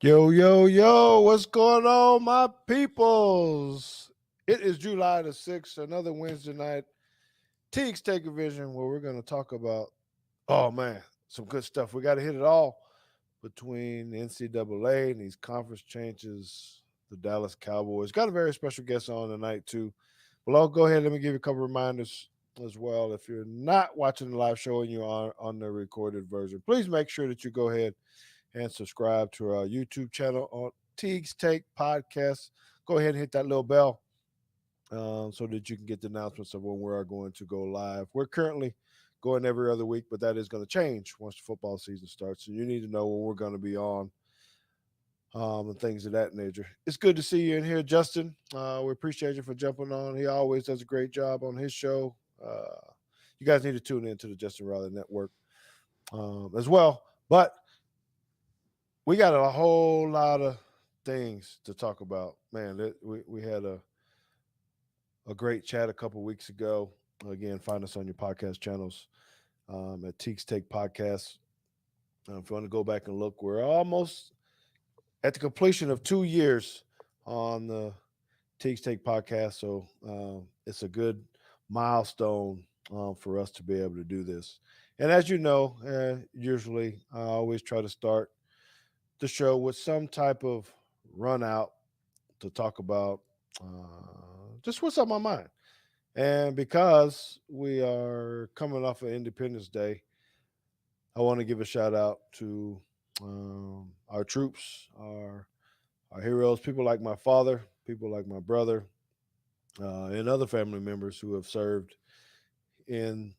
Yo, yo, yo, what's going on, my peoples? It is July the 6th, another Wednesday night, Teague's Take a Vision, where we're going to talk about, oh man, some good stuff. We got to hit it all between the NCAA and these conference changes, the Dallas Cowboys. Got a very special guest on tonight, too. Well, I'll go ahead. Let me give you a couple reminders as well. If you're not watching the live show and you're on the recorded version, please make sure that you go ahead and subscribe to our YouTube channel on Teague's Take Podcast. Go ahead and hit that little bell so that you can get the announcements of when we are going to go live. We're currently going every other week, but that is going to change once the football season starts. So you need to know when we're going to be on and things of that nature. It's good to see you in here, Justin. We appreciate you for jumping on. He always does a great job on his show. You guys need to tune into the Justin Riley Network as well. But we got a whole lot of things to talk about. Man, we had a great chat a couple weeks ago. Again, find us on your podcast channels at Teague's Take Podcast. If you want to go back and look, we're almost at the completion of 2 years on the Teague's Take Podcast. So it's a good milestone for us to be able to do this. And as you know, usually I always try to start the show with some type of run out to talk about just what's on my mind. And because we are coming off of Independence Day, I want to give a shout out to our troops, our heroes, people like my father, people like my brother, and other family members who have served in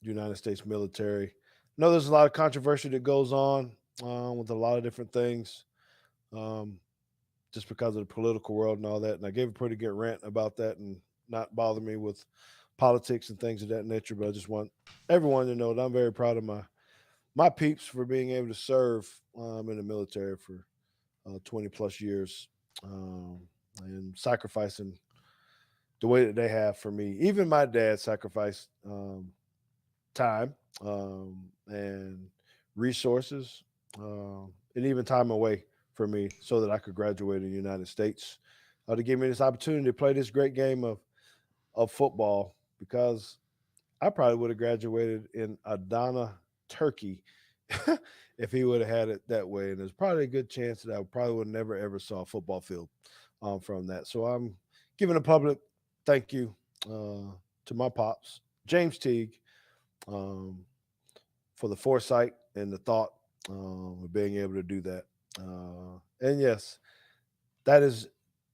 the United States military. I know there's a lot of controversy that goes on with a lot of different things, um, just because of the political world and all that. And I gave a pretty good rant about that and not bother me with politics and things of that nature. But I just want everyone to know that I'm very proud of my peeps for being able to serve in the military for 20 plus years and sacrificing the way that they have for me. Even my dad sacrificed time and resources and even time away for me so that I could graduate in the United States to give me this opportunity to play this great game of football because I probably would have graduated in Adana, Turkey if he would have had it that way. And there's probably a good chance that I probably would never ever saw a football field from that. So I'm giving a public thank you to my pops, James Teague, um, for the foresight and the thought of being able to do that. And yes, that is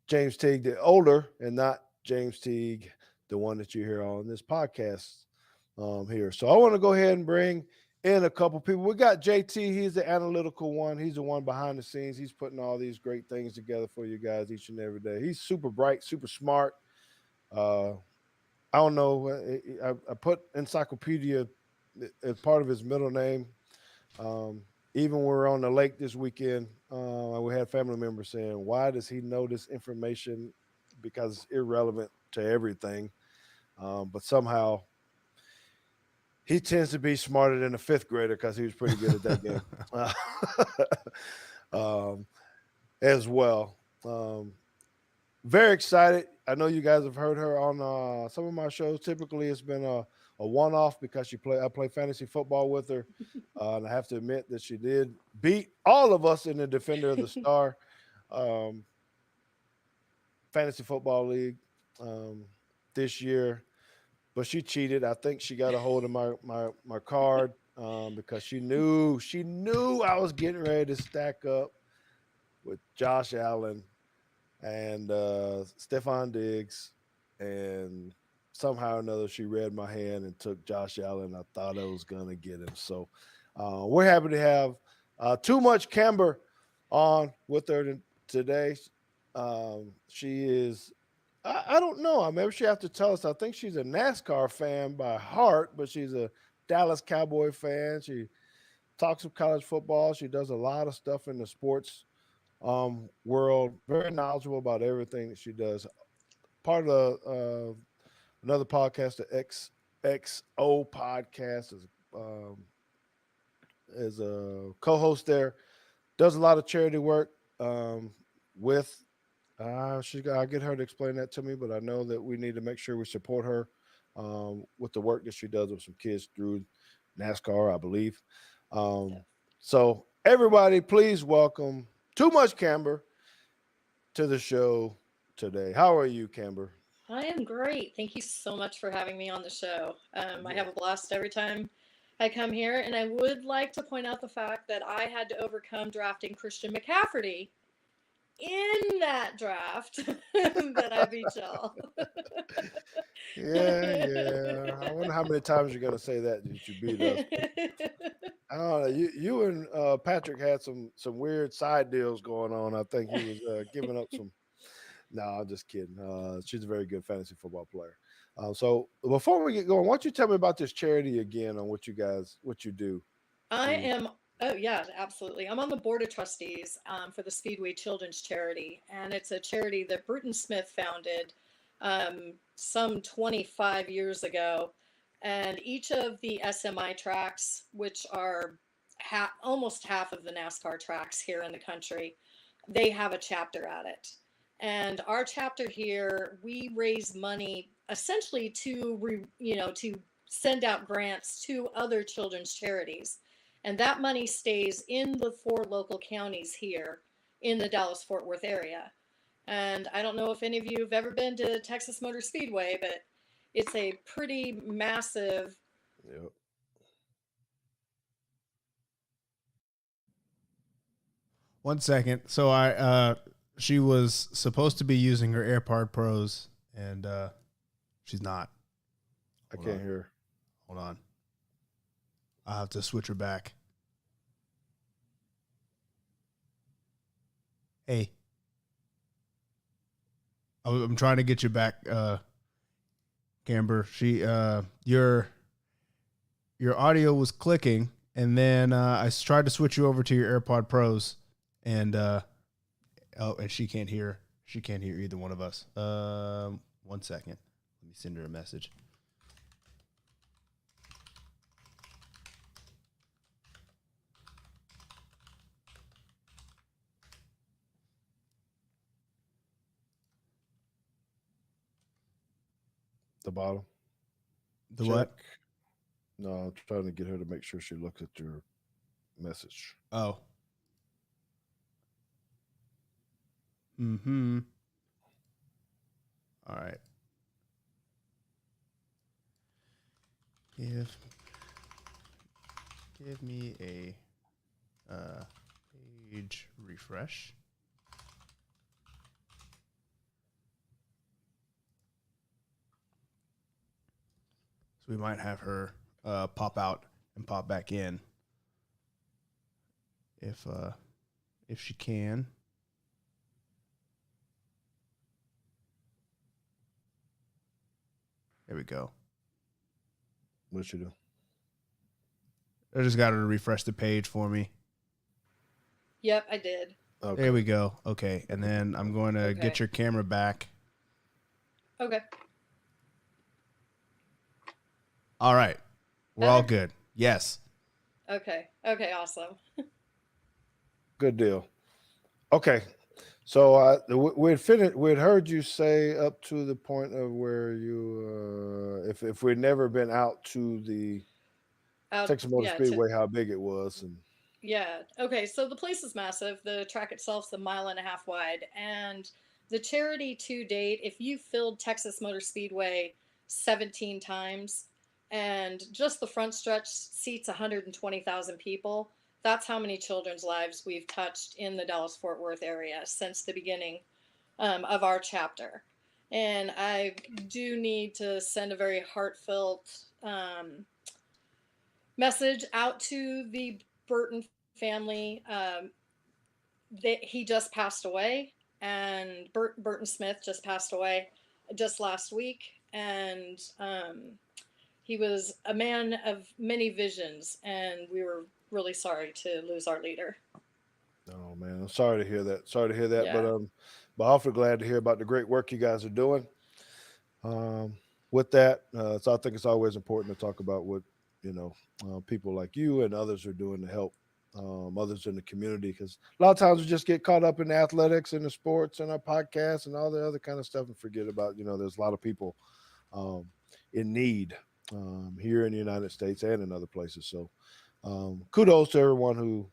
James Teague, the older, and not James Teague, the one that you hear on this podcast here. So I want to go ahead and bring in a couple people. We got JT. He's the analytical one. He's the one behind the scenes. He's putting all these great things together for you guys each and every day. He's super bright, super smart. Uh, I don't know. I put encyclopedia as part of his middle name. Um, Even when we were on the lake this weekend, we had family members saying, "Why does he know this information? Because it's irrelevant to everything." But somehow he tends to be smarter than a fifth grader because he was pretty good at that game um, as well. Um, Very excited. I know you guys have heard her on some of my shows. Typically, it's been a one-off because I play fantasy football with her, and I have to admit that she did beat all of us in the Defender of the Star um, fantasy football league um, this year. But she cheated. I think she got a hold of my card because she knew I was getting ready to stack up with Josh Allen and Stephon Diggs, and somehow or another she read my hand and took Josh Allen. I thought I was gonna get him. So we're happy to have Too Much Camber on with her today. She is. I don't know. Maybe she have to tell us. I think she's a NASCAR fan by heart, but she's a Dallas Cowboy fan. She talks of college football. She does a lot of stuff in the sports world. Very knowledgeable about everything that she does. Part of another podcast, the XXO podcast, is a co-host there. Does a lot of charity work. with I'll get her to explain that to me, but I know that we need to make sure we support her with the work that she does with some kids through NASCAR, I believe. Um, so everybody, please welcome Too Much Camber to the show today. How are you, Camber? I am great. Thank you so much for having me on the show. I Yeah. have a blast every time I come here, and I would like to point out the fact that I had to overcome drafting Christian McCaffrey in that draft that I beat y'all. Yeah, yeah. I wonder how many times you're gonna say that you beat us. I don't know. You and Patrick had some weird side deals going on. I think he was giving up some. No, I'm just kidding. She's a very good fantasy football player. So before we get going, why don't you tell me about this charity again on what you do I to am. Oh yeah, absolutely. I'm on the board of trustees for the Speedway Children's Charity, and it's a charity that Bruton Smith founded some 25 years ago. And each of the SMI tracks, which are almost half of the NASCAR tracks here in the country, they have a chapter at it. And our chapter here, we raise money essentially to send out grants to other children's charities, and that money stays in the four local counties here in the Dallas Fort Worth area. And I don't know if any of you have ever been to Texas Motor Speedway, but it's a pretty massive. Yep. One second. So she was supposed to be using her AirPod Pros, and she's not. I Hold can't on. hear. Hold on. I'll have to switch her back. Hey. I'm trying to get you back, Camber. Your audio was clicking, and then I tried to switch you over to your AirPod Pros, and and she can't hear. She can't hear either one of us. 1 second. Let me send her a message. The bottom. The Check. what? No, I'm trying to get her to make sure she looks at your message. Oh. Mm-hmm. All right. Give me a page refresh. So we might have her pop out and pop back in if she can. There we go. What she do? I just got her to refresh the page for me. Yep, I did. Okay. There we go. Okay, and then I'm going to get your camera back. Okay. All right. We're all good. Yes. Okay. Okay, awesome. Good deal. Okay. So we'd finished. We'd heard you say up to the point of where you, if we'd never been out to the Texas Motor Yeah, to Speedway, how big it was, and Yeah. Okay. So the place is massive. The track itself's a mile and a half wide. And the charity to date, if you filled Texas Motor Speedway 17 times and just the front stretch seats 120,000 people, that's how many children's lives we've touched in the Dallas Fort Worth area since the beginning of our chapter. And I do need to send a very heartfelt message out to the Burton family. He just passed away, and Burton Smith just passed away just last week, and he was a man of many visions, and we were really sorry to lose our leader. oh man, I'm sorry to hear that. Sorry to hear that, Yeah. but awfully glad to hear about the great work you guys are doing. Um, with that, so I think it's always important to talk about what you know people like you and others are doing to help others in the community, because a lot of times we just get caught up in the athletics and the sports and our podcasts and all the other kind of stuff and forget about, there's a lot of people um, in need here in the United States and in other places. So kudos to everyone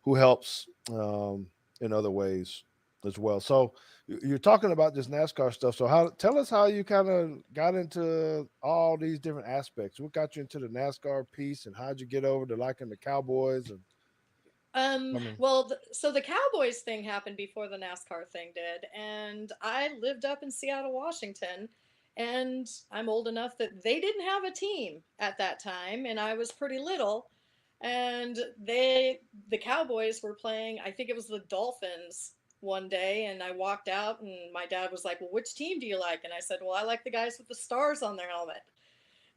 who helps in other ways as well. So you're talking about this NASCAR stuff. So tell us how you kind of got into all these different aspects. What got you into the NASCAR piece, and how'd you get over to liking the Cowboys? And Well, so the Cowboys thing happened before the NASCAR thing did, and I lived up in Seattle, Washington, and I'm old enough that they didn't have a team at that time, and I was pretty little, and the Cowboys were playing, I think it was the Dolphins one day, and I walked out, and my dad was like, "Well, which team do you like?" And I said, "Well, I like the guys with the stars on their helmet."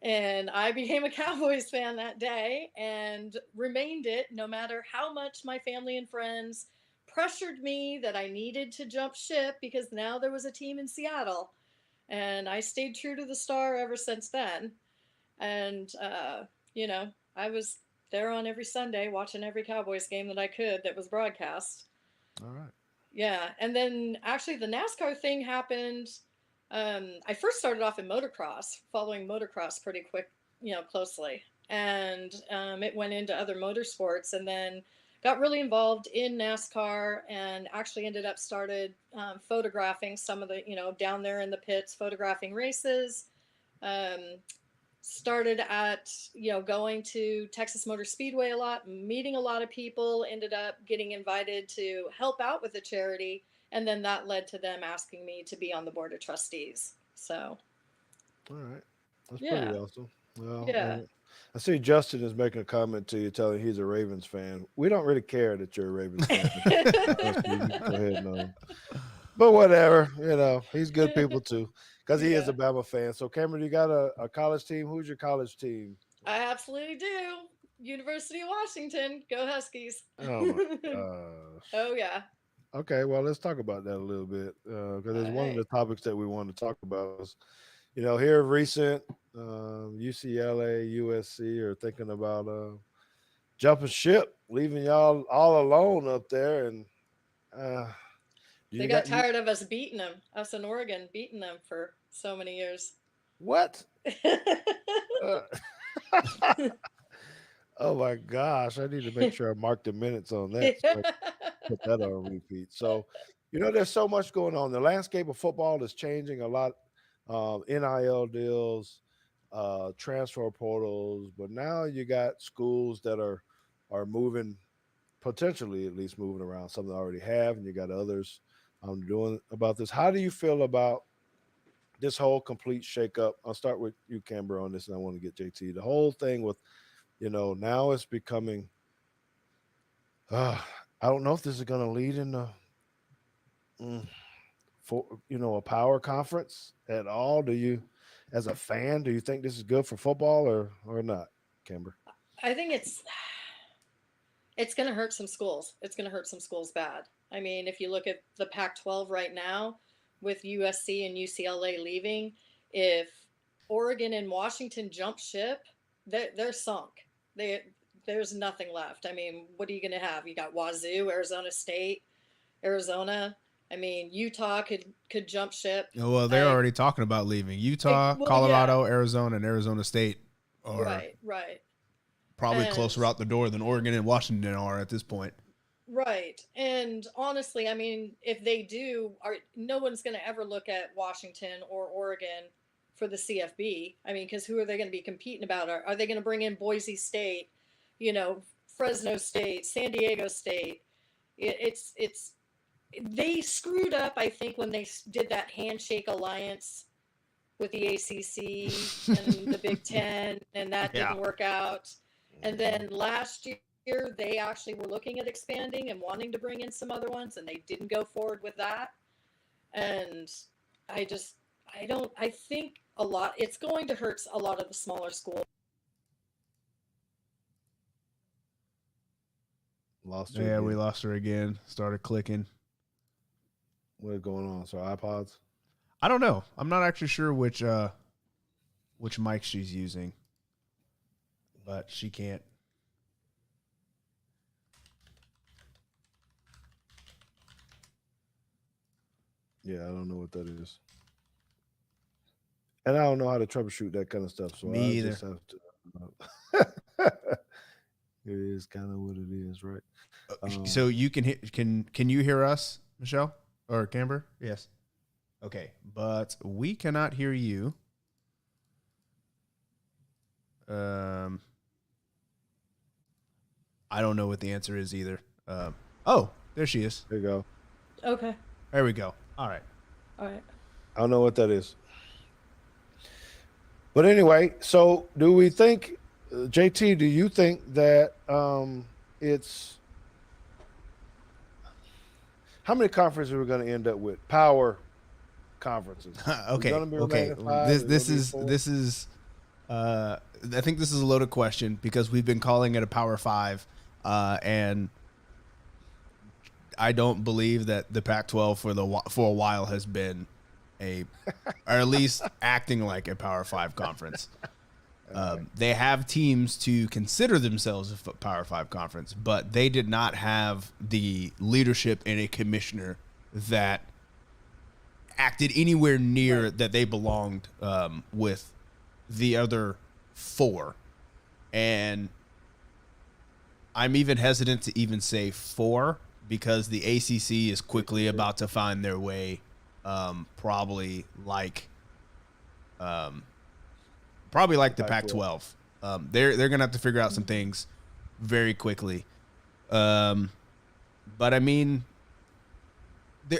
And I became a Cowboys fan that day and remained it, no matter how much my family and friends pressured me that I needed to jump ship because now there was a team in Seattle. And I stayed true to the star ever since then. And, I was there on every Sunday watching every Cowboys game that I could that was broadcast. all right. Yeah. And then actually the NASCAR thing happened. I first started off in motocross, following motocross pretty quick, closely. And it went into other motorsports, and then got really involved in NASCAR, and actually ended up started photographing some of the, down there in the pits, photographing races. Um, Started at, going to Texas Motor Speedway a lot, meeting a lot of people, ended up getting invited to help out with the charity, and then that led to them asking me to be on the board of trustees. So All right. That's pretty yeah. awesome. Well, Yeah. I see Justin is making a comment to you, telling he's a Ravens fan. We don't really care that you're a Ravens fan. You can go ahead and, but whatever, he's good people too, because he is Yeah, a Bama fan. So, Cameron, you got a college team. Who's your college team? I absolutely do. University of Washington, go Huskies. Oh my gosh. Oh yeah. Okay, well, let's talk about that a little bit, because All it's one of right. the topics that we want to talk about. Is, here recent, UCLA, USC are thinking about jumping ship, leaving y'all all alone up there, and uh, They you got got you tired of us beating them, us in Oregon beating them for so many years. what? Uh, oh my gosh, I need to make sure I mark the minutes on that. So put that on repeat. So, there's so much going on. The landscape of football is changing a lot. NIL deals, transfer portals, but now you got schools that are moving, potentially at least moving around. Some that already have, and you got others doing about this. How do you feel about this whole complete shakeup? I'll start with you, Camber, on this, and I want to get JT. The whole thing with, now it's becoming. Uh, I don't know if this is going to lead into mm, for a power conference at all. Do you, as a fan, do you think this is good for football or not, Camber? I think it's going to hurt some schools. It's going to hurt some schools bad. I mean, if you look at the Pac-12 right now, with USC and UCLA leaving, if Oregon and Washington jump ship, they're sunk. There's nothing left. I mean, what are you going to have? You got Wazoo, Arizona State, Arizona. I mean, Utah could jump ship. Well, they're already talking about leaving. Utah, Well, yeah, Colorado, Arizona, and Arizona State are right. probably And closer out the door than Oregon and Washington are at this point. right. And honestly, I mean, if they do, no one's going to ever look at Washington or Oregon for the CFB. I mean, because who are they going to be competing about? Are they going to bring in Boise State, Fresno State, San Diego State? It's they screwed up, I think, when they did that handshake alliance with the ACC and the Big Ten, and that Yeah. didn't work out. And then last year, they actually were looking at expanding and wanting to bring in some other ones, and they didn't go forward with that. And I think it's going to hurt a lot of the smaller schools. Lost her. Yeah, again. we lost her again. Started clicking. What's going on? So iPods. I don't know. I'm not actually sure which mic she's using, but she can't. Yeah, I don't know what that is. And I don't know how to troubleshoot that kind of stuff. So Me I either. just have it is kind of what it is, right? So you can can you hear us, Michelle or Camber? Yes. Okay, but we cannot hear you. I don't know what the answer is either. Oh, there she is. There you go. Okay. There we go. All right. All right. I don't know what that is. But anyway, so do we think, JT, do you think that it's how many conferences are we going to end up with? Power conferences. Okay. Okay. This is I think this is a loaded question because we've been calling it a Power Five, and I don't believe that the Pac-12 for a while has been or at least acting like a Power Five conference. They have teams to consider themselves a Power Five conference, but they did not have the leadership and a commissioner that acted anywhere near that they belonged with the other four. And I'm even hesitant to even say four because the ACC is quickly about to find their way, probably like the Pac-12. They're gonna have to figure out some things very quickly. But I mean,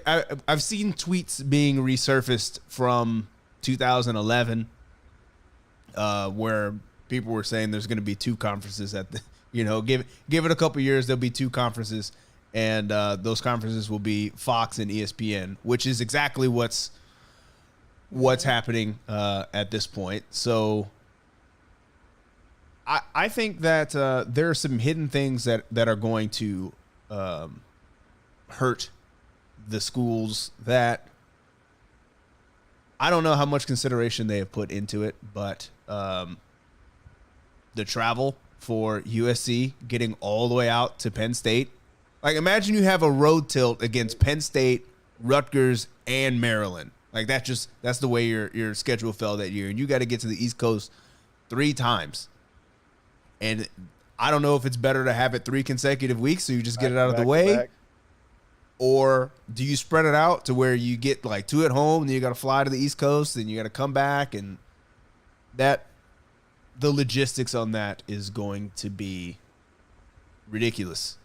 I've seen tweets being resurfaced from 2011, where people were saying there's going to be two conferences at the, give it a couple years, there'll be two conferences, and those conferences will be Fox and ESPN, which is exactly what's happening at this point. So I think that there are some hidden things that are going to hurt the schools that I don't know how much consideration they have put into it, but the travel for USC getting all the way out to Penn State. Like, imagine you have a road tilt against Penn State, Rutgers, and Maryland. Like, that's the way your schedule fell that year. And you got to get to the East Coast 3 times. And I don't know if it's better to have it 3 consecutive weeks so you just get it out of the way. Or do you spread it out to where you get like 2 at home, and then you got to fly to the East Coast, and you got to come back, and the logistics on that is going to be ridiculous.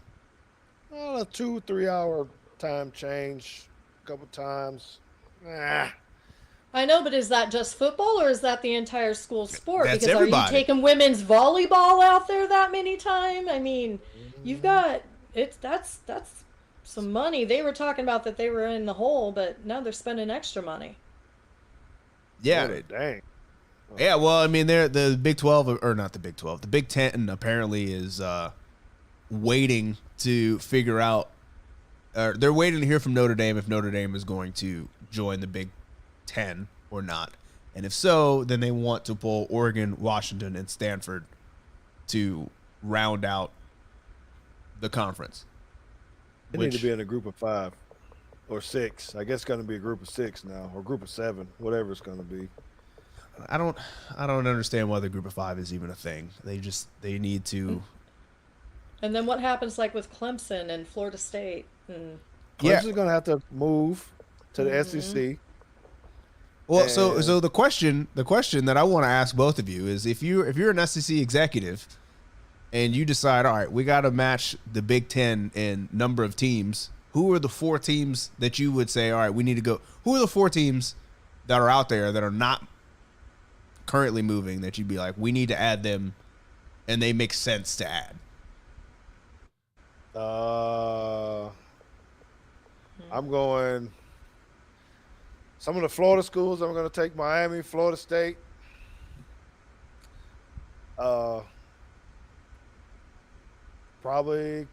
Well, a 2-3 hour time change a couple times. I know, but is that just football or is that the entire school sport? That's because everybody. Are you taking women's volleyball out there that many times? I mean, you've got that's some money. They were talking about that they were in the hole, but now they're spending extra money. Yeah. Oh, dang. Yeah, well, I mean, they're the Big 12, or not the Big 12. The Big 10 apparently is waiting to figure out. They're waiting to hear from Notre Dame if Notre Dame is going to join the Big 10 or not. And if so, then they want to pull Oregon, Washington, and Stanford to round out the conference. They need to be in a group of 5 or 6. I guess it's going to be a group of 6 now, or group of 7, whatever it's going to be. I don't understand why the group of 5 is even a thing. They need to. And then what happens like with Clemson and Florida State? Clemson's going to have to move to the SEC. Well, so the question that I want to ask both of you is if you're an SEC executive and you decide, all right, we got to match the Big 10 in number of teams, who are the 4 teams that you would say, all right, we need to go? Who are the 4 teams that are out there that are not currently moving that you'd be like, we need to add them and they make sense to add? I'm going some of the Florida schools. I'm going to take Miami, Florida State. Probably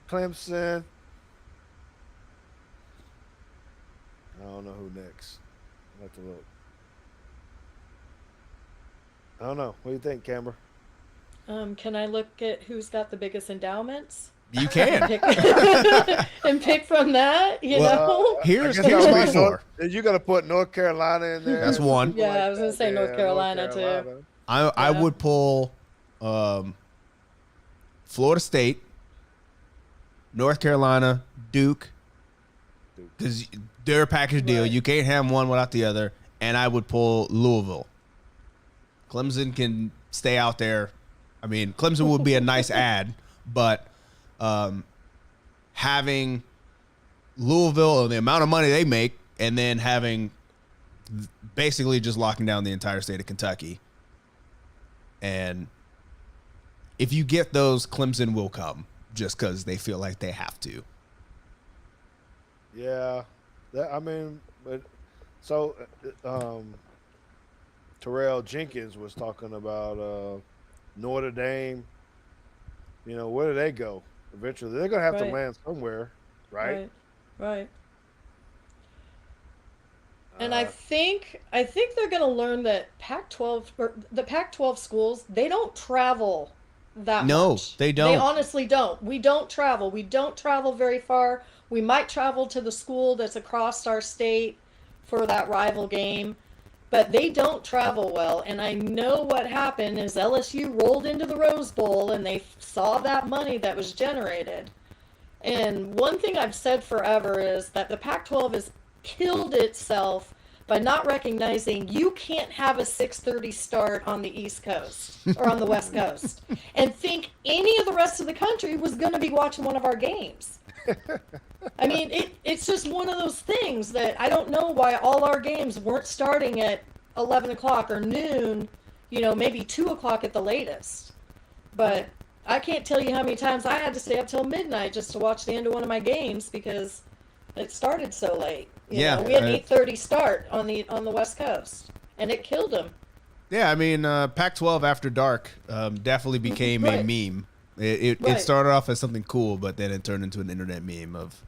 Clemson. I don't know who next. I'll have to look. I don't know. What do you think, Camber? Can I look at who's got the biggest endowments? You can. And pick from that, you know? Here's I guess my four. You got to put North Carolina in there. That's one. Yeah, I was gonna say North Carolina, too. I would pull Florida State, North Carolina, Duke, because they're a package deal. Right. You can't have one without the other. And I would pull Louisville. Clemson can stay out there. I mean, Clemson would be a nice ad, but having Louisville, the amount of money they make, and then having basically just locking down the entire state of Kentucky. And if you get those, Clemson will come just because they feel like they have to. Yeah. Terrell Jenkins was talking about Notre Dame. You know, where do they go? Eventually, they're going to have to land somewhere, right? Right. And I think they're going to learn that Pac-12 or the Pac-12 schools, they don't travel that much. No, they don't. They honestly don't. We don't travel. We don't travel very far. We might travel to the school that's across our state for that rival game, but they don't travel well. And I know what happened is LSU rolled into the Rose Bowl and they saw that money that was generated. And one thing I've said forever is that the Pac-12 has killed itself by not recognizing you can't have a 6:30 start on the East Coast or on the West Coast and think any of the rest of the country was going to be watching one of our games. I mean, it's just one of those things that I don't know why all our games weren't starting at 11 o'clock or noon, you know, maybe 2 o'clock at the latest. But I can't tell you how many times I had to stay up till midnight just to watch the end of one of my games because it started so late. You know, we had an 8:30 start on the West Coast, and it killed them. Yeah, I mean, Pac-12 After Dark definitely became a meme. It started off as something cool, but then it turned into an internet meme of,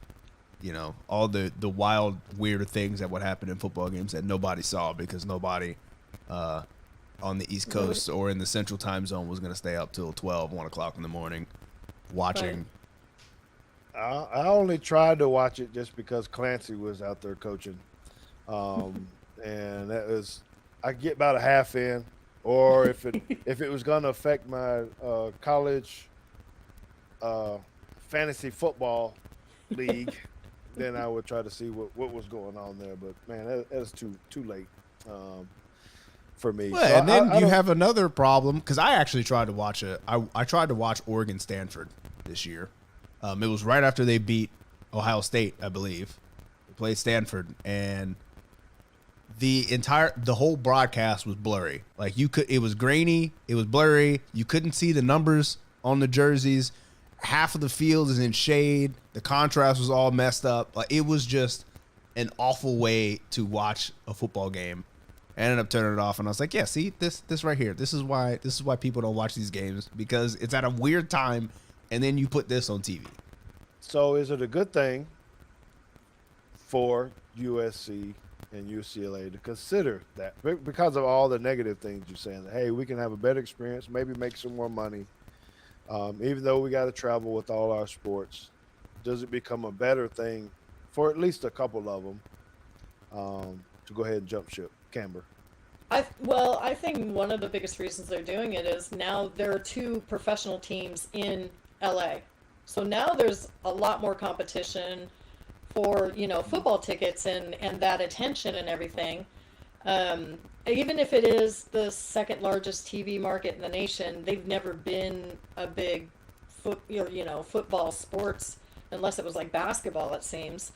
you know, all the wild, weird things that would happen in football games that nobody saw because nobody on the East Coast or in the Central Time Zone was going to stay up till 1 o'clock in the morning watching. Right. I only tried to watch it just because Clancy was out there coaching, and that was I get about a half in, or if it was going to affect my college fantasy football league, then I would try to see what was going on there. But man, that is too late for me. Well, so and then you have another problem because I actually tried to watch I tried to watch Oregon Stanford this year. It was right after they beat Ohio State, I believe. They played Stanford, and the whole broadcast was blurry. Like it was grainy, it was blurry. You couldn't see the numbers on the jerseys. Half of the field is in shade. The contrast was all messed up. Like it was just an awful way to watch a football game. I ended up turning it off, and I was like, "Yeah, see this right here. This is why people don't watch these games because it's at a weird time." And then you put this on TV. So is it a good thing for USC and UCLA to consider that because of all the negative things you're saying? That, hey, we can have a better experience, maybe make some more money, even though we got to travel with all our sports. Does it become a better thing for at least a couple of them to go ahead and jump ship? Camber. I think one of the biggest reasons they're doing it is now there are 2 professional teams in LA. So now there's a lot more competition for, you know, football tickets and that attention and everything. Even if it is the second largest TV market in the nation, they've never been a big football sports unless it was like basketball, it seems.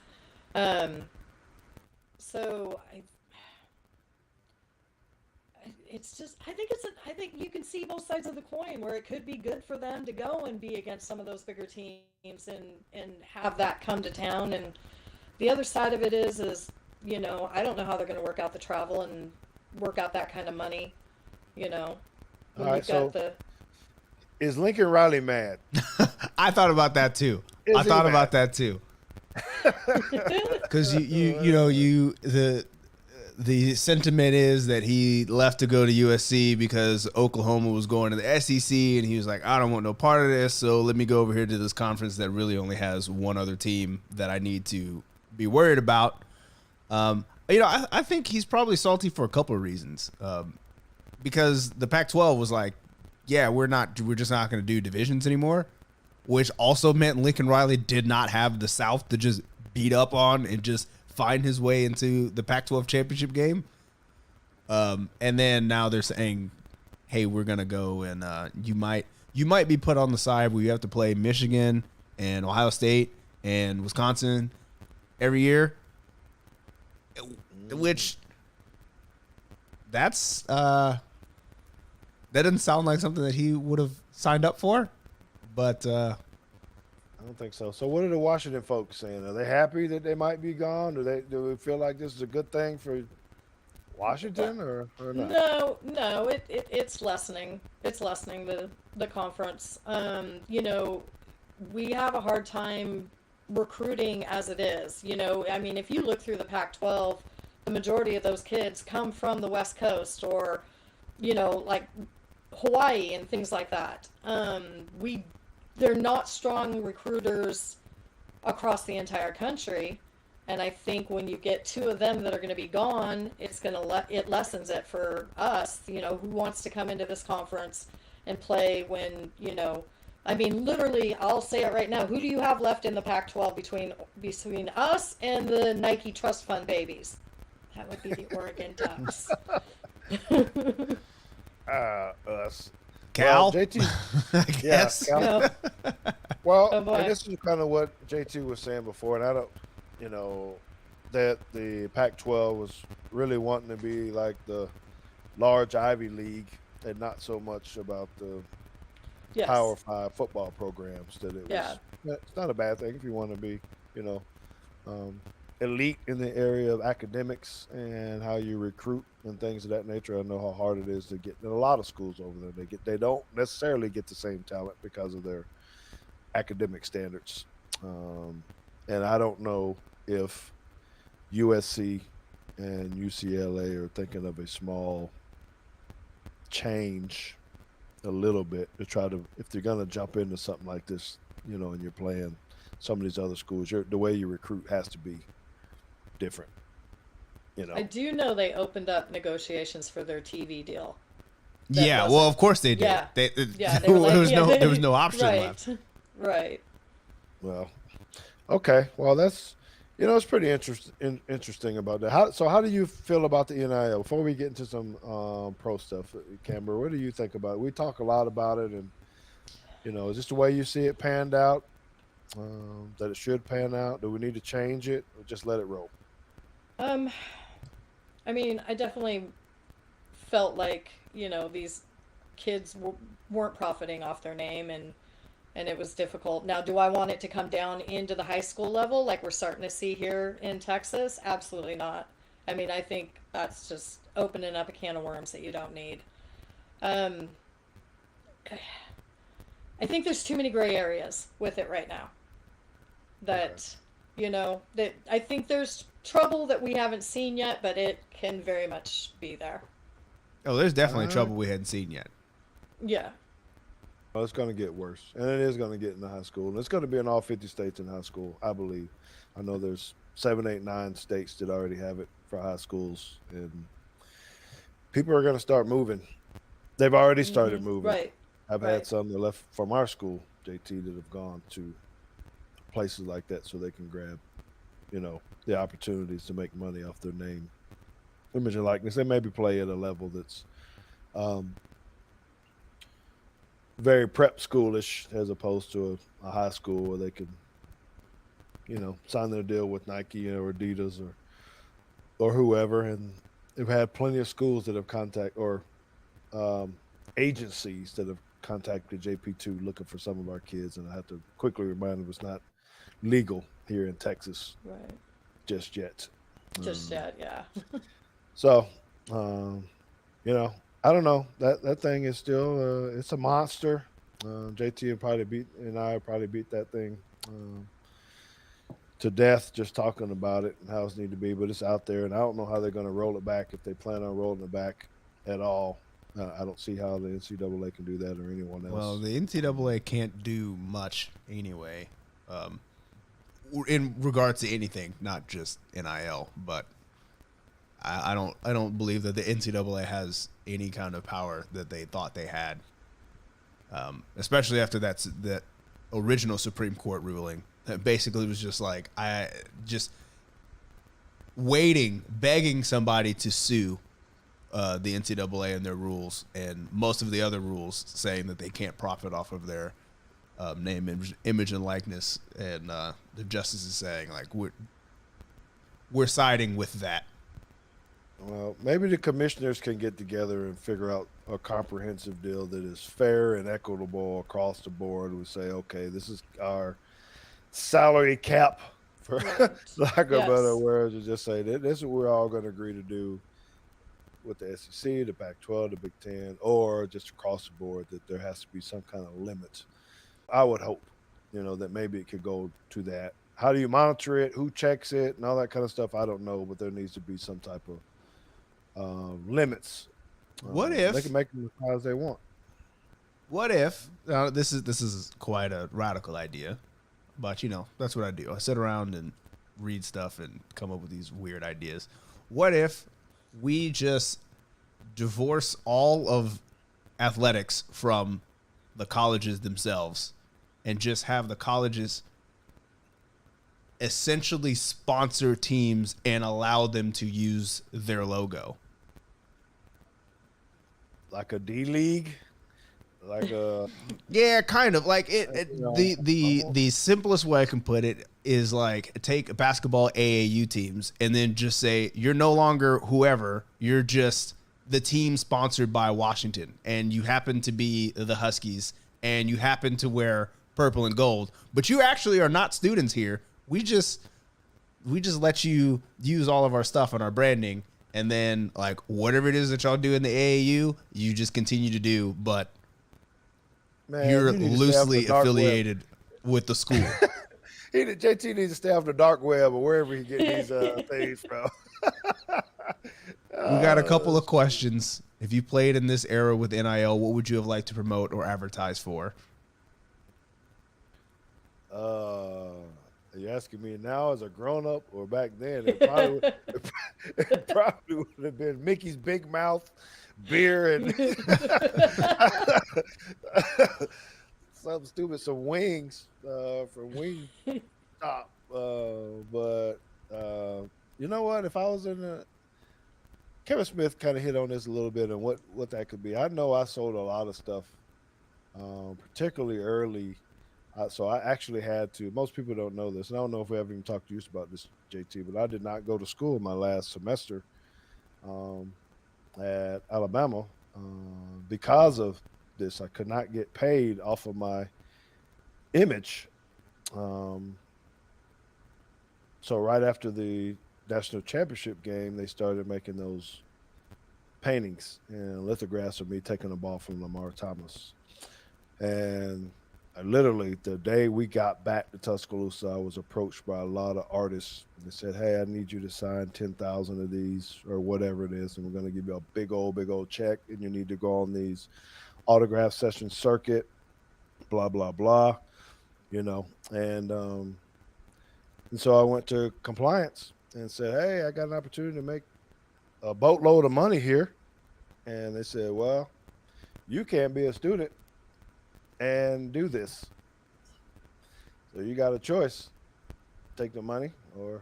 It's just, I think you can see both sides of the coin where it could be good for them to go and be against some of those bigger teams and have that come to town. And the other side of it is, you know, I don't know how they're going to work out the travel and work out that kind of money, you know. All right, so is Lincoln Riley mad? I thought about that too. Because the the sentiment is that he left to go to USC because Oklahoma was going to the SEC, and he was like, I don't want no part of this, so let me go over here to this conference that really only has one other team that I need to be worried about. I think he's probably salty for a couple of reasons. Because the Pac-12 was like, yeah, we're just not going to do divisions anymore, which also meant Lincoln Riley did not have the South to just beat up on and just find his way into the Pac-12 championship game. And then now they're saying, hey, we're going to go and you might be put on the side where you have to play Michigan and Ohio State and Wisconsin every year, which that's that doesn't sound like something that he would have signed up for, but I don't think so. So what are the Washington folks saying? Are they happy that they might be gone? Do we feel like this is a good thing for Washington or not? No, it's lessening. It's lessening the conference. We have a hard time recruiting as it is. I mean, if you look through the Pac-12, the majority of those kids come from the West Coast or, like Hawaii and things like that. They're not strong recruiters across the entire country. And I think when you get two of them that are going to be gone, it lessens it for us, who wants to come into this conference and play when, I mean, literally, I'll say it right now. Who do you have left in the Pac-12 between us and the Nike Trust Fund babies? That would be the Oregon Ducks. Us. Cal, well, JT, I guess. Yeah, Cal. No. Well, Oh, boy. and this is kind of what JT was saying before, and I don't, that the Pac-12 was really wanting to be like the large Ivy League, and not so much about the Yes. Power 5 football programs. That it was. Yeah. It's not a bad thing if you want to be, elite in the area of academics and how you recruit and things of that nature. I know how hard it is to get in a lot of schools over there. They don't necessarily get the same talent because of their academic standards. And I don't know if USC and UCLA are thinking of a small change a little bit to try to, if they're going to jump into something like this, and you're playing some of these other schools, the way you recruit has to be different. I do know they opened up negotiations for their TV deal. Yeah, well, of course they did. Yeah. They were there was like, there was no option right, left. Right. Well, okay. Well, that's it's pretty interesting about that. How do you feel about the NIL? Before we get into some pro stuff, Camber, what do you think about it? We talk a lot about it, and is this the way you see it panned out? That it should pan out? Do we need to change it or just let it roll? I mean, I definitely felt like, these kids weren't profiting off their name and it was difficult. Now, do I want it to come down into the high school level like we're starting to see here in Texas? Absolutely not. I mean, I think that's just opening up a can of worms that you don't need. I think there's too many gray areas with it right now. That, that I think there's trouble that we haven't seen yet, but it can very much be there. Oh, there's definitely trouble we hadn't seen yet. Yeah. Well, it's going to get worse, and it is going to get in the high school, and it's going to be in all 50 states in high school, I believe. I know there's 7, 8, 9 states that already have it for high schools, and people are going to start moving. They've already started moving. Right. I've had some that left from our school, JT, that have gone to places like that so they can grab, the opportunities to make money off their name, image, and likeness. They maybe play at a level that's very prep schoolish as opposed to a high school where they can, sign their deal with Nike or Adidas or whoever. And they've had plenty of schools that have agencies that have contacted JP2 looking for some of our kids. And I have to quickly remind them it's not legal here in Texas just yet. Yeah. So, I don't know. That thing is still it's a monster. JT and I probably beat that thing to death just talking about it and how it's need to be, but it's out there, and I don't know how they're going to roll it back if they plan on rolling it back at all. I don't see how the NCAA can do that or anyone else. Well, the NCAA can't do much anyway, in regards to anything, not just NIL. But I don't believe that the NCAA has any kind of power that they thought they had, especially after that original Supreme Court ruling that basically was just like begging somebody to sue the NCAA and their rules, and most of the other rules saying that they can't profit off of their name, image, and likeness. And the justice is saying, like, we're siding with that. Well, maybe the commissioners can get together and figure out a comprehensive deal that is fair and equitable across the board. We say, okay, this is our salary cap, for lack of better words, to just say that this is what we're all going to agree to do with the SEC, the Pac-12, the Big Ten, or just across the board, that there has to be some kind of limit. I would hope, that maybe it could go to that. How do you monitor it? Who checks it? And all that kind of stuff, I don't know, but there needs to be some type of limits. What if they can make them as high as they want? What if this is quite a radical idea, but that's what I do. I sit around and read stuff and come up with these weird ideas. What if we just divorce all of athletics from the colleges themselves and just have the colleges essentially sponsor teams and allow them to use their logo? Like a D League? Like a yeah, kind of like the simplest way I can put it is like take basketball AAU teams and then just say you're no longer whoever, you're just the team sponsored by Washington, and you happen to be the Huskies, and you happen to wear purple and gold, but you actually are not students here. We just let you use all of our stuff on our branding, and then like whatever it is that y'all do in the AAU, you just continue to do, but you're loosely affiliated with the school. JT needs to stay off the dark web or wherever he gets these things from. We got a couple of questions. If you played in this era with NIL, what would you have liked to promote or advertise for? Are you asking me now as a grown-up or back then? It probably would have been Mickey's Big Mouth beer and something stupid, some wings from Wing Stop. But you know what? If I was in Kevin Smith kind of hit on this a little bit and what that could be. I know I sold a lot of stuff, particularly early. So I actually had to. Most people don't know this, and I don't know if we ever even talked to you about this, JT. But I did not go to school my last semester at Alabama because of this. I could not get paid off of my image. So right after the national championship game, they started making those paintings and lithographs of me taking the ball from Lamar Thomas. And literally the day we got back to Tuscaloosa, I was approached by a lot of artists. They said, hey, I need you to sign 10,000 of these or whatever it is, and we're going to give you a big old check, and you need to go on these autograph session circuit, blah, blah, blah, And so I went to compliance and said, hey, I got an opportunity to make a boatload of money here. And they said, well, you can't be a student and do this. So you got a choice. Take the money or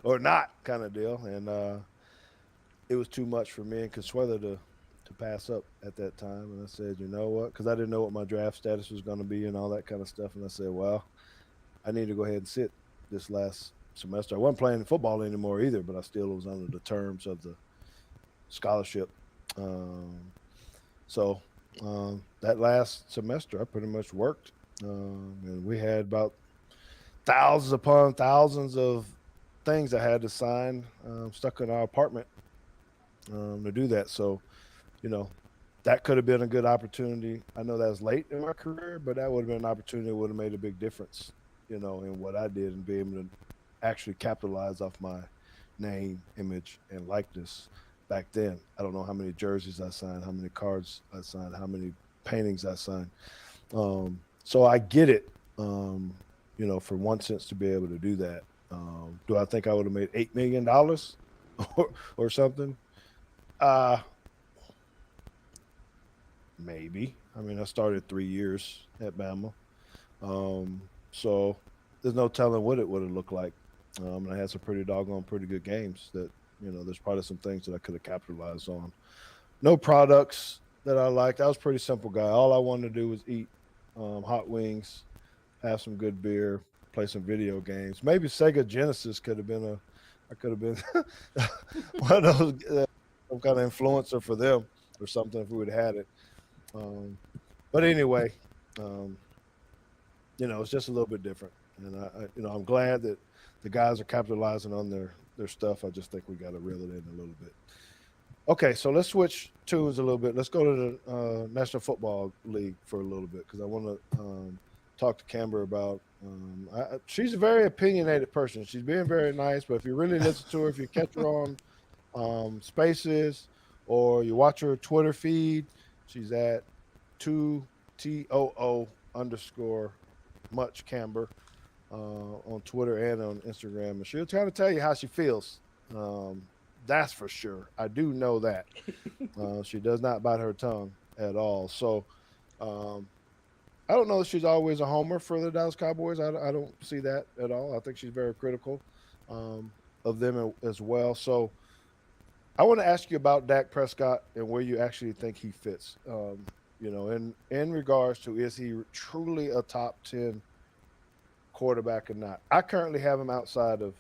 or not, kind of deal. And it was too much for me and Consuela to pass up at that time. And I said, you know what? Because I didn't know what my draft status was going to be and all that kind of stuff. And I said, well, I need to go ahead and sit this last semester. I wasn't playing football anymore either, but I still was under the terms of the scholarship. So that last semester, I pretty much worked. And we had about thousands upon thousands of things I had to sign stuck in our apartment to do that. So, that could have been a good opportunity. I know that was late in my career, but that would have been an opportunity that would have made a big difference in what I did and be able to actually capitalize off my name, image, and likeness back then. I don't know how many jerseys I signed, how many cards I signed, how many paintings I signed. So I get it, for 1 cent to be able to do that. Do I think I would have made $8 million or something? Maybe. I mean, I started 3 years at Bama. So there's no telling what it would have looked like. And I had some pretty good games that, there's probably some things that I could have capitalized on. No products that I liked. I was a pretty simple guy. All I wanted to do was eat hot wings, have some good beer, play some video games. Maybe Sega Genesis could have been I could have been one of those, some kind of influencer for them or something if we would have had it. But anyway, it's just a little bit different. And I'm glad that the guys are capitalizing on their stuff. I just think we got to reel it in a little bit. Okay, so let's switch tunes a little bit. Let's go to the National Football League for a little bit because I want to talk to Camber about. She's a very opinionated person. She's being very nice, but if you really listen to her, if you catch her on Spaces or you watch her Twitter feed, she's at 2TOO_much Camber on Twitter and on Instagram, and she'll try to tell you how she feels. That's for sure. I do know that. She does not bite her tongue at all. So I don't know if she's always a homer for the Dallas Cowboys. I don't see that at all. I think she's very critical of them as well. So I want to ask you about Dak Prescott and where you actually think he fits. In regards to, is he truly a top 10 quarterback or not? I currently have him outside of,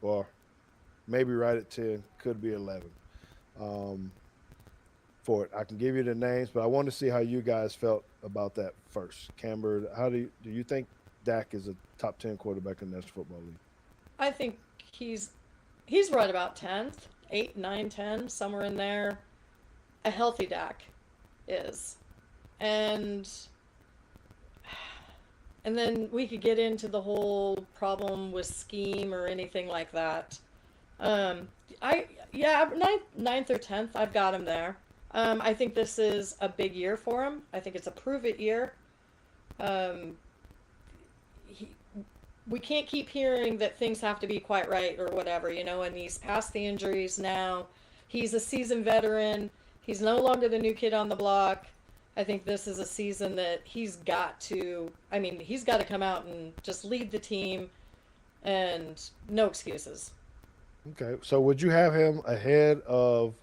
or maybe right at 10, could be 11 for it. I can give you the names, but I want to see how you guys felt about that first. Camber, how do you think Dak is a top 10 quarterback in the National Football League? I think he's right about 10th, 8, 9, 10, somewhere in there. A healthy Dak is. And then we could get into the whole problem with scheme or anything like that. Ninth or 10th, I've got him there. I think this is a big year for him. I think it's a prove it year. We can't keep hearing that things have to be quite right or whatever, and he's past the injuries now. He's a seasoned veteran. He's no longer the new kid on the block. I think this is a season that he's got to come out and just lead the team and no excuses. Okay, so would you have him ahead of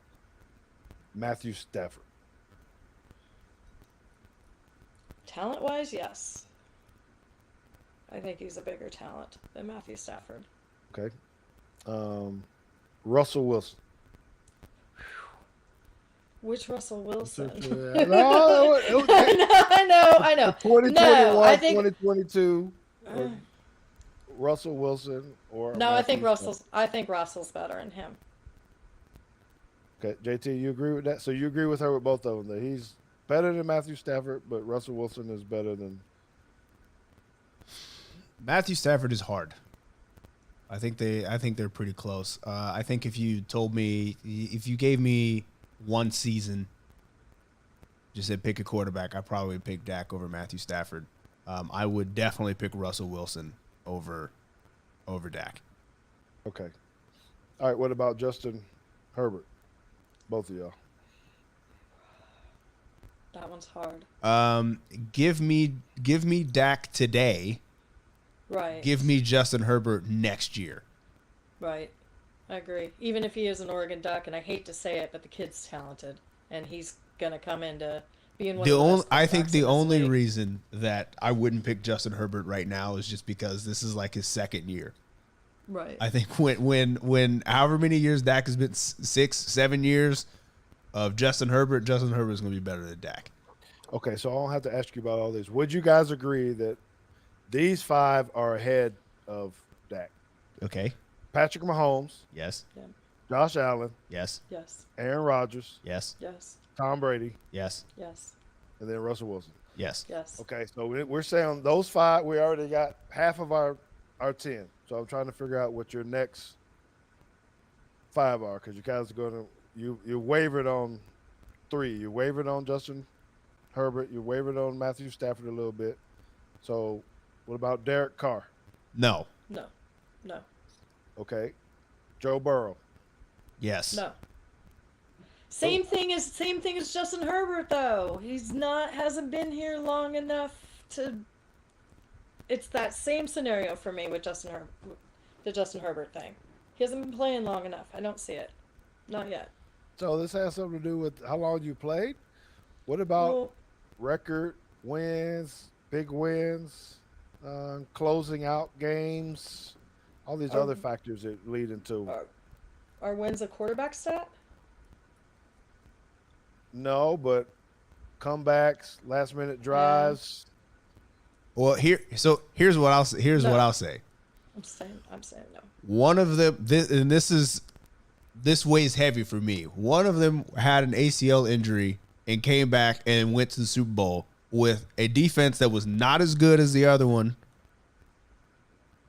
Matthew Stafford? Talent-wise, yes. I think he's a bigger talent than Matthew Stafford. Okay. Russell Wilson. Which Russell Wilson? I know. I know. 2021, No, I think 2022. Russell Wilson or no, I think Stafford. I think Russell's better than him. Okay, JT, you agree with that? So you agree with her with both of them that he's better than Matthew Stafford, but Russell Wilson is better than Matthew Stafford is hard. I think they're pretty close. I think if you gave me one season, just said pick a quarterback, I probably would pick Dak over Matthew Stafford. I would definitely pick Russell Wilson over Dak. Okay. All right, what about Justin Herbert? Both of y'all. That one's hard. Give me Dak today. Right. Give me Justin Herbert next year. Right. I agree. Even if he is an Oregon Duck, and I hate to say it, but the kid's talented, and he's gonna come into being one of the best. I think the only league. reason that I wouldn't pick Justin Herbert right now is just because this is like his second year. Right. I think when however many years Dak has been 6, 7 years of Justin Herbert is going to be better than Dak. Okay, so I don't have to ask you about all these. Would you guys agree that these 5 are ahead of Dak? Okay. Patrick Mahomes. Yes. Yeah. Josh Allen. Yes. Yes. Aaron Rodgers. Yes. Yes. Tom Brady. Yes. Yes. And then Russell Wilson. Yes. Yes. Okay, so we're saying those 5. We already got half of our 10. So I'm trying to figure out what your next 5 are, because you guys are going to you wavered on 3. You wavered on Justin Herbert. You wavered on Matthew Stafford a little bit. So what about Derek Carr? No. No. No. Okay, Joe Burrow. Yes. No. Same thing as Justin Herbert though. Hasn't been here long enough to. It's that same scenario for me with the Justin Herbert thing. He hasn't been playing long enough. I don't see it. Not yet. So this has something to do with how long you played. What about Well, record, wins, big wins, closing out games, all these Are- other factors that lead into. are wins a quarterback stat? No, but comebacks, last minute drives. Well, here's what I'll say. Here's No. what I'll say. I'm saying no. One of them, this weighs heavy for me. One of them had an ACL injury and came back and went to the Super Bowl with a defense that was not as good as the other one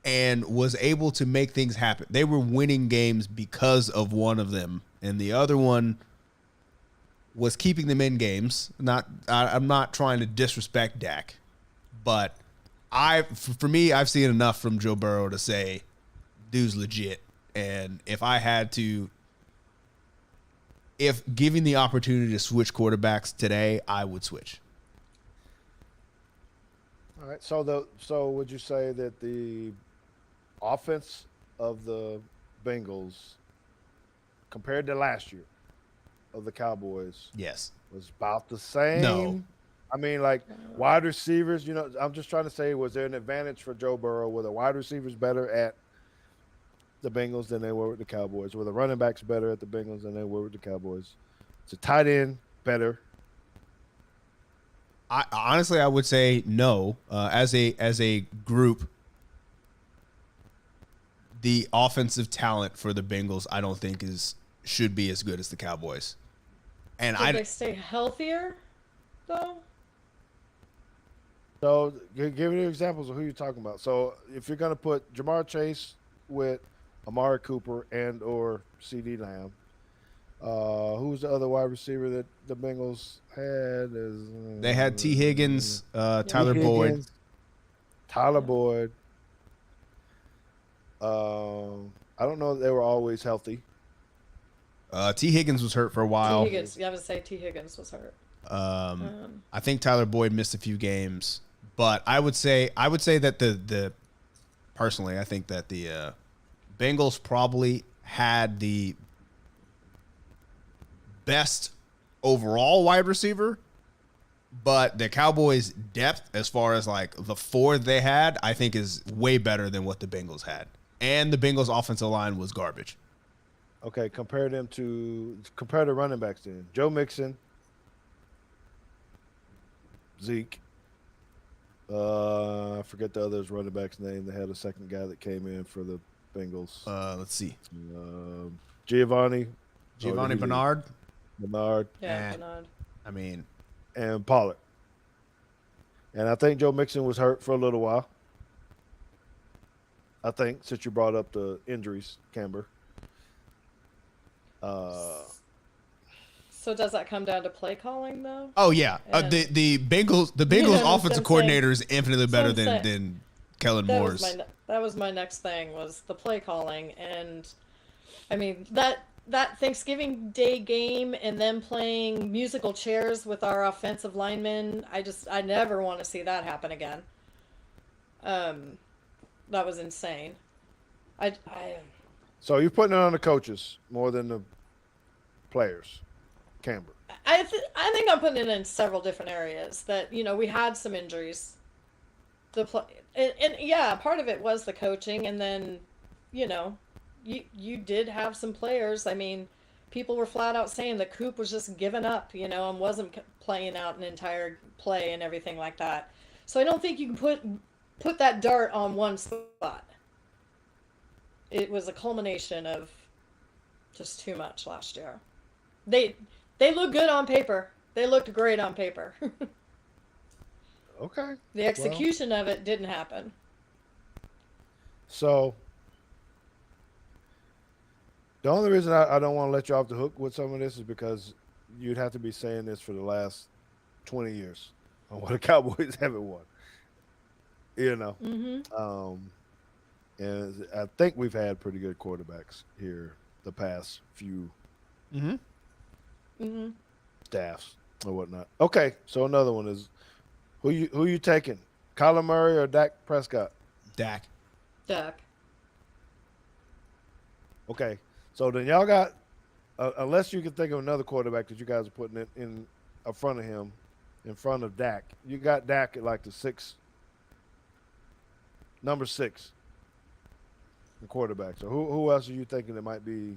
and was able to make things happen. They were winning games because of one of them, and the other one was keeping them in games. I'm not trying to disrespect Dak, but for me, I've seen enough from Joe Burrow to say, dude's legit. And if given the opportunity to switch quarterbacks today, I would switch. All right. So would you say that the offense of the Bengals compared to last year of the Cowboys Yes. was about the same? No. I mean, like wide receivers, I'm just trying to say, was there an advantage for Joe Burrow? Were the wide receivers better at the Bengals than they were with the Cowboys? Were the running backs better at the Bengals than they were with the Cowboys? Is the tight end better? I would say no. As a group, the offensive talent for the Bengals, I don't think should be as good as the Cowboys. And Did they stay healthier though? So give me examples of who you're talking about. So if you're going to put Jamar Chase with Amari Cooper and or CD Lamb, who's the other wide receiver that the Bengals had? They had T. Higgins, Tyler T. Boyd. Higgins, Tyler Boyd. I don't know that they were always healthy. T. Higgins was hurt for a while. T. Higgins. You have to say T. Higgins was hurt. I think Tyler Boyd missed a few games, but I would say that the personally, I think that the Bengals probably had the best overall wide receiver, but the Cowboys' depth as far as like the 4 they had, I think is way better than what the Bengals had. And the Bengals' offensive line was garbage. Okay, compare to running backs then. Joe Mixon, Zeke. I forget the other's running back's name. They had a second guy that came in for the Bengals. Let's see. Giovanni Bernard. Bernard. Yeah, Bernard. I mean, And Pollard. And I think Joe Mixon was hurt for a little while. I think, since you brought up the injuries, Camber. So does that come down to play calling though? oh yeah, And- the Bengals You know what offensive I'm coordinator is infinitely better That's what I'm than Kellen That Moore's. was my next thing was the play calling, and I mean that Thanksgiving Day game and then playing musical chairs with our offensive linemen. I never want to see that happen again. That was insane. I So you're putting it on the coaches more than the players, Camber. I think I'm putting it in several different areas. That we had some injuries. And yeah, part of it was the coaching, and then you did have some players. I mean, people were flat out saying that Coop was just giving up, and wasn't playing out an entire play and everything like that. So I don't think you can put that dart on one spot. It was a culmination of just too much last year. They look good on paper. They looked great on paper. Okay. The execution of it didn't happen. So the only reason I don't want to let you off the hook with some of this is because you'd have to be saying this for the last 20 years on what the Cowboys haven't won. You know, Mm-hmm. and I think we've had pretty good quarterbacks here the past few Mm-hmm. Mm-hmm. staffs or whatnot. Okay, so another one is who you taking? Kyler Murray or Dak Prescott? Dak. Duck. Okay, so then y'all got unless you can think of another quarterback that you guys are putting in front of him, in front of Dak. You got Dak at like number 6, the quarterback. So who else are you thinking that might be?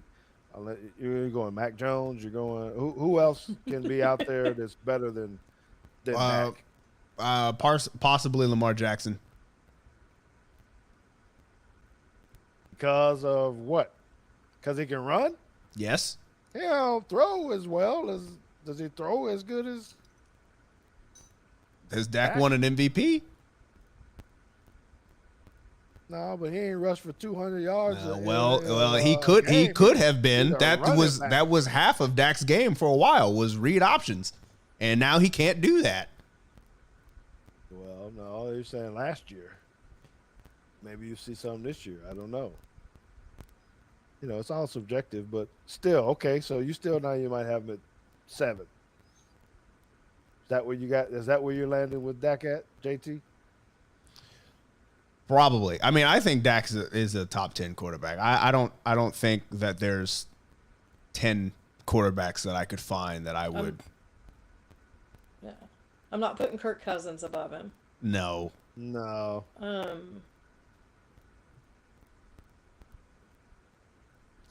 You're going Mac Jones. You're going who else can be out there that's better than Dak? Possibly Lamar Jackson. Because of what? Because he can run? Yes. He don't throw as well as does he throw as good as Has Dak won an MVP? no, but he ain't rushed for 200 yards. He could have been. He's a running back. That was half of Dak's game for a while was read options, and now he can't do that. Well, no, you're saying last year. Maybe you see something this year. I don't know. You know, it's all subjective, but still, okay. So you might have him at 7. Is that where you got? Is that where you're landing with Dak at, JT? Probably. I mean, I think Dak is a top 10 quarterback. I don't think that there's 10 quarterbacks that I could find that I would. Yeah. I'm not putting Kirk Cousins above him. No. No.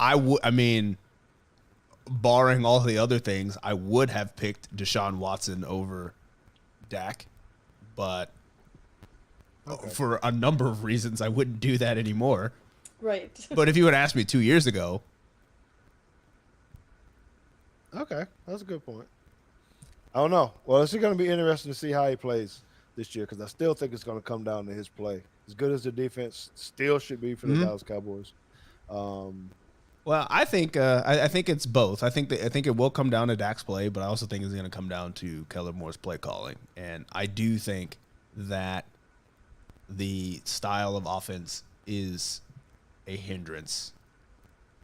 I mean, barring all the other things, I would have picked Deshaun Watson over Dak, but for a number of reasons, I wouldn't do that anymore. Right. But if you had asked me 2 years ago, Okay, that's a good point. I don't know. Well, it's going to be interesting to see how he plays this year because I still think it's going to come down to his play. As good as the defense still should be for the Dallas Cowboys. well, I think it's both. I think it will come down to Dak's play, but I also think it's going to come down to Kellen Moore's play calling, and I do think that the style of offense is a hindrance,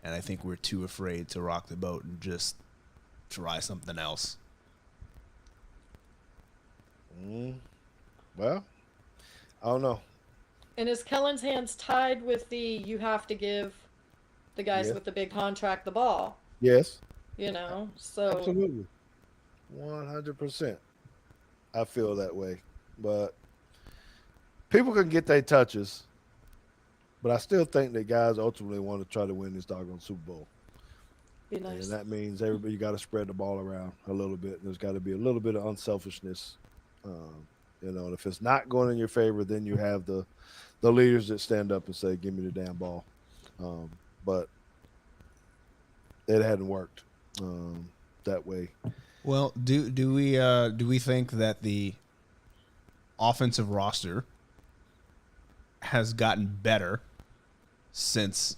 and I think we're too afraid to rock the boat and just try something else. Well, I don't know. And is Kellen's hands tied with you have to give the guys Yeah. with the big contract the ball? Yes, So absolutely. 100%. I feel that way. But people can get their touches, but I still think that guys ultimately want to try to win this doggone Super Bowl. be nice. And that means everybody, you got to spread the ball around a little bit. There's got to be a little bit of unselfishness. And if it's not going in your favor, then you have the leaders that stand up and say, give me the damn ball. But it hadn't worked that way. Well, do we think that the offensive roster has gotten better since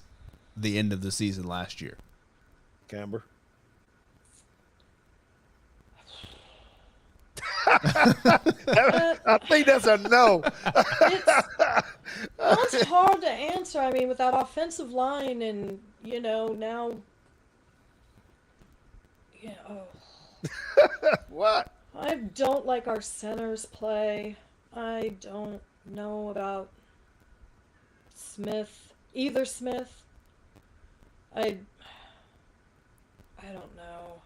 the end of the season last year? Camber? I think that's a no. It's hard to answer. I mean, with that offensive line and, now. Yeah. Oh. What? I don't like our centers play. I don't know about either Smith. I don't know.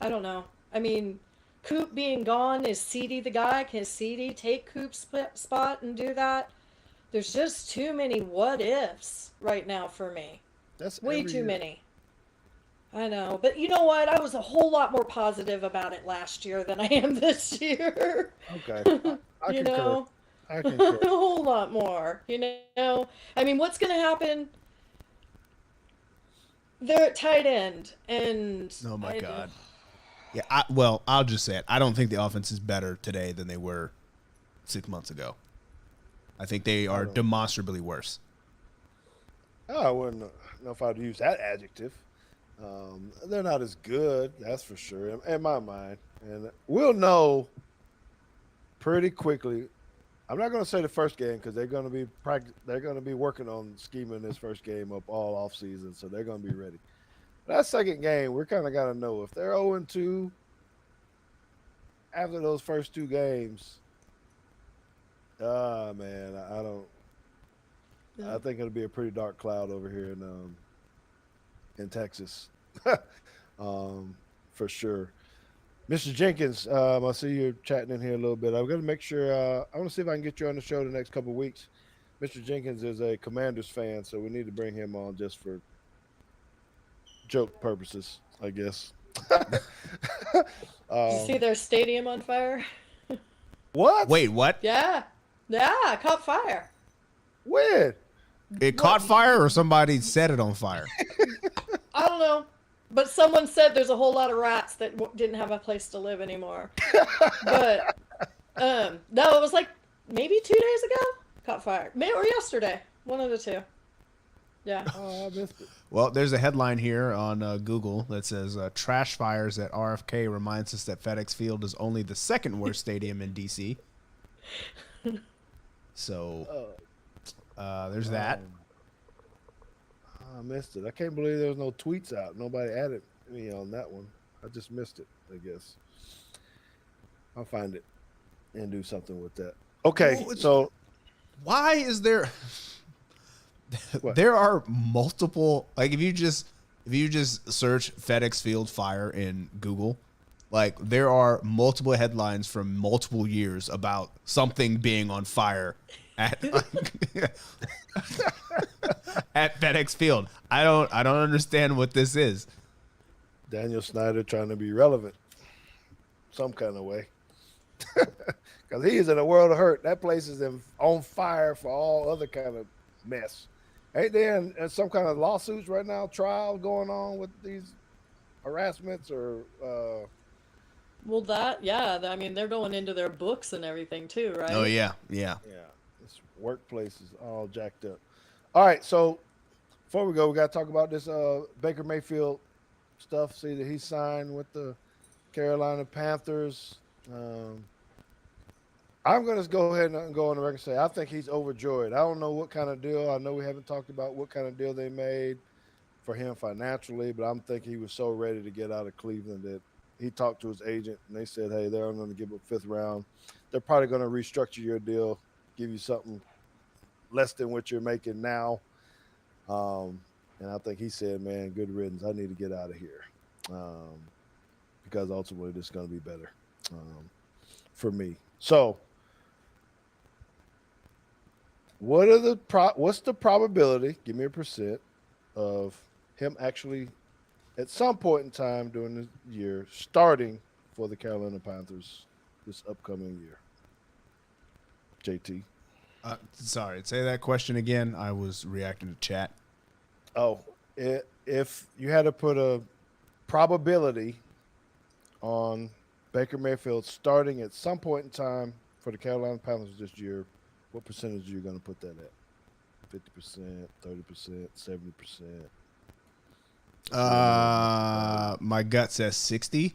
I don't know. I mean, Coop being gone, is CD the guy? Can CD take Coop's spot and do that? There's just too many what ifs right now for me. That's way every too year. many. I know, but you know what? I was a whole lot more positive about it last year than I am this year. Okay. I you concur. know, I a concur. whole lot more. I mean, what's going to happen? They're at tight end, and Oh my God. Yeah, I'll just say it. I don't think the offense is better today than they were 6 months ago. I think they are demonstrably worse. I wouldn't know if I'd use that adjective. They're not as good, that's for sure, in my mind. And we'll know pretty quickly. I'm not going to say the first game because they're going to be working on scheming this first game up all off season, so they're going to be ready. That second game, we're kind of got to know if they're 0-2 after those first two games. Man, I don't. Yeah. I think it'll be a pretty dark cloud over here in Texas, for sure. Mr. Jenkins, I see you're chatting in here a little bit. I'm going to make sure. I want to see if I can get you on the show the next couple of weeks. Mr. Jenkins is a Commanders fan, so we need to bring him on just for joke purposes, I guess. Did you see their stadium on fire? What? Wait, what? Yeah, it caught fire. When? It caught fire or somebody set it on fire? I don't know, but someone said there's a whole lot of rats that didn't have a place to live anymore. But no, it was like maybe 2 days ago. Caught fire, maybe or yesterday. One of the two. Yeah. Oh, I missed it. Well, there's a headline here on Google that says trash fires at RFK reminds us that FedEx Field is only the second worst stadium in D.C. So there's that. I missed it. I can't believe there was no tweets out. Nobody added me on that one. I just missed it, I guess. I'll find it and do something with that. Okay, Well, so Why is there? What? There are multiple. Like if you just search FedEx Field fire in Google, like there are multiple headlines from multiple years about something being on fire at at FedEx Field. I don't understand what this is. Daniel Snyder trying to be relevant some kind of way. Because he is in a world of hurt. That place is on fire for all other kind of mess. Ain't there in some kind of lawsuits right now, trial going on with these harassments or Well, I mean, they're going into their books and everything too, right? Oh yeah. yeah, this workplace is all jacked up. All right, so before we go, we got to talk about this Baker Mayfield stuff. See that he signed with the Carolina Panthers. I'm going to go ahead and go on the record and say I think he's overjoyed. I don't know what kind of deal. I know we haven't talked about what kind of deal they made for him financially, but I'm thinking he was so ready to get out of Cleveland that he talked to his agent and they said, hey, they're going to give up 5th round. They're probably going to restructure your deal, give you something less than what you're making now. And I think he said, man, good riddance. I need to get out of here because ultimately this is going to be better for me. So what's the probability, give me a percent, of him actually at some point in time during the year starting for the Carolina Panthers this upcoming year? JT. Sorry, say that question again. I was reacting to chat. Oh, if you had to put a probability on Baker Mayfield starting at some point in time for the Carolina Panthers this year, what percentage are you going to put that at? 50%, 30%, 70%? My gut says 60.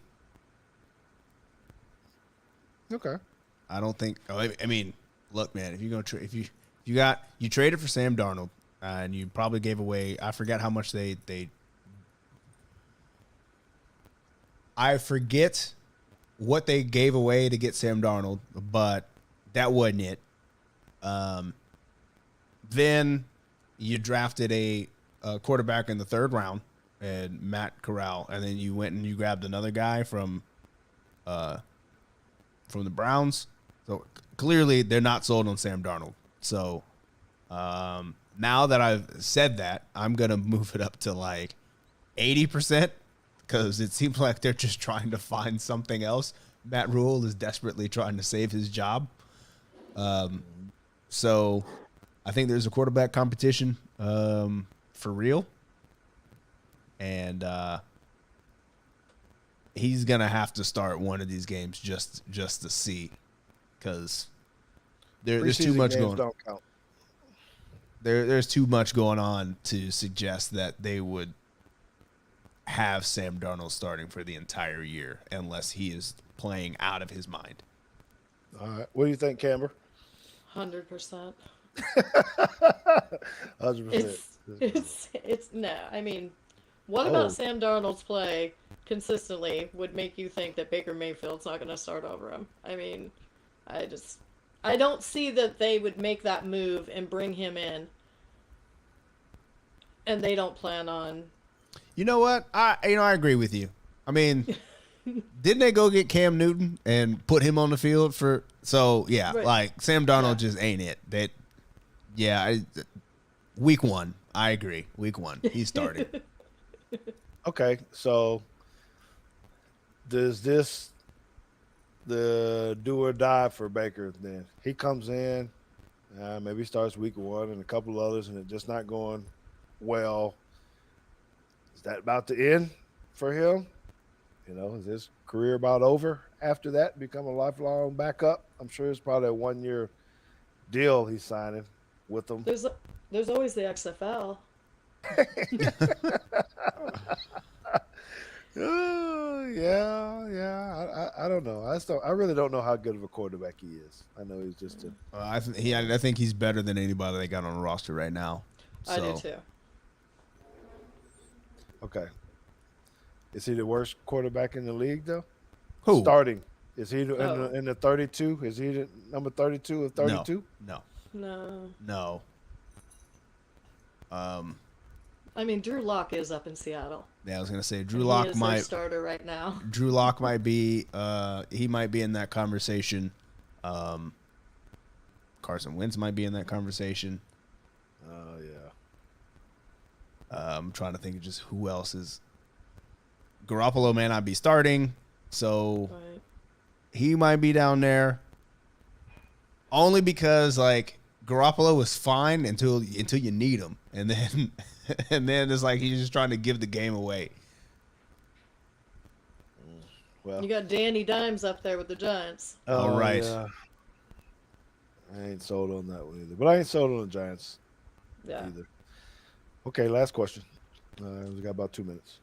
Okay. I don't think. I mean, look, man. If you're gonna you traded for Sam Darnold, and you probably gave away. I forget how much they. I forget what they gave away to get Sam Darnold, but that wasn't it. Then you drafted a quarterback in the 3rd round, and Matt Corral, and then you went and you grabbed another guy from the Browns. So clearly they're not sold on Sam Darnold. So now that I've said that, I'm gonna move it up to like 80% because it seems like they're just trying to find something else. Matt Rule is desperately trying to save his job. So I think there's a quarterback competition for real. And he's gonna have to start one of these games just to see, because there's too Preseason much games going. don't count. There's too much going on to suggest that they would have Sam Darnold starting for the entire year unless he is playing out of his mind. All right. What do you think, Camber? 100%. 100%. It's no. I mean, what about Sam Darnold's play consistently would make you think that Baker Mayfield's not going to start over him? I mean, I don't see that they would make that move and bring him in, and they don't plan on. You know what? I agree with you. I mean, didn't they go get Cam Newton and put him on the field for? So yeah, Right. like Sam Darnold just ain't it. Week 1, I agree. Week 1, he's starting. Okay, so does this the do or die for Baker then? He comes in, maybe he starts week 1 and a couple others, and it's just not going well. Is that about to end for him? Is his career about over after that? Become a lifelong backup? I'm sure it's probably a 1-year deal he's signing with them. There's always the XFL. Yeah. I don't know. I really don't know how good of a quarterback he is. I know he's just I think he's better than anybody they got on the roster right now. So. I do too. okay. Is he the worst quarterback in the league though? Who? Starting. Is he Oh. in the 32? Is he the number 32 of 32? No. No. I mean, Drew Lock is up in Seattle. Yeah, I was gonna say Drew He Lock is their starter right now. Drew Lock might be. He might be in that conversation. Carson Wentz might be in that conversation. Oh yeah. I'm trying to think of just who else is. Garoppolo may not be starting, so Right. he might be down there. Only because like Garoppolo was fine until you need him, and then it's like he's just trying to give the game away. Well, You got Danny Dimes up there with the Giants. All right. Yeah. I ain't sold on that one either, but I ain't sold on the Giants Yeah. either. Okay, last question. We got about 2 minutes.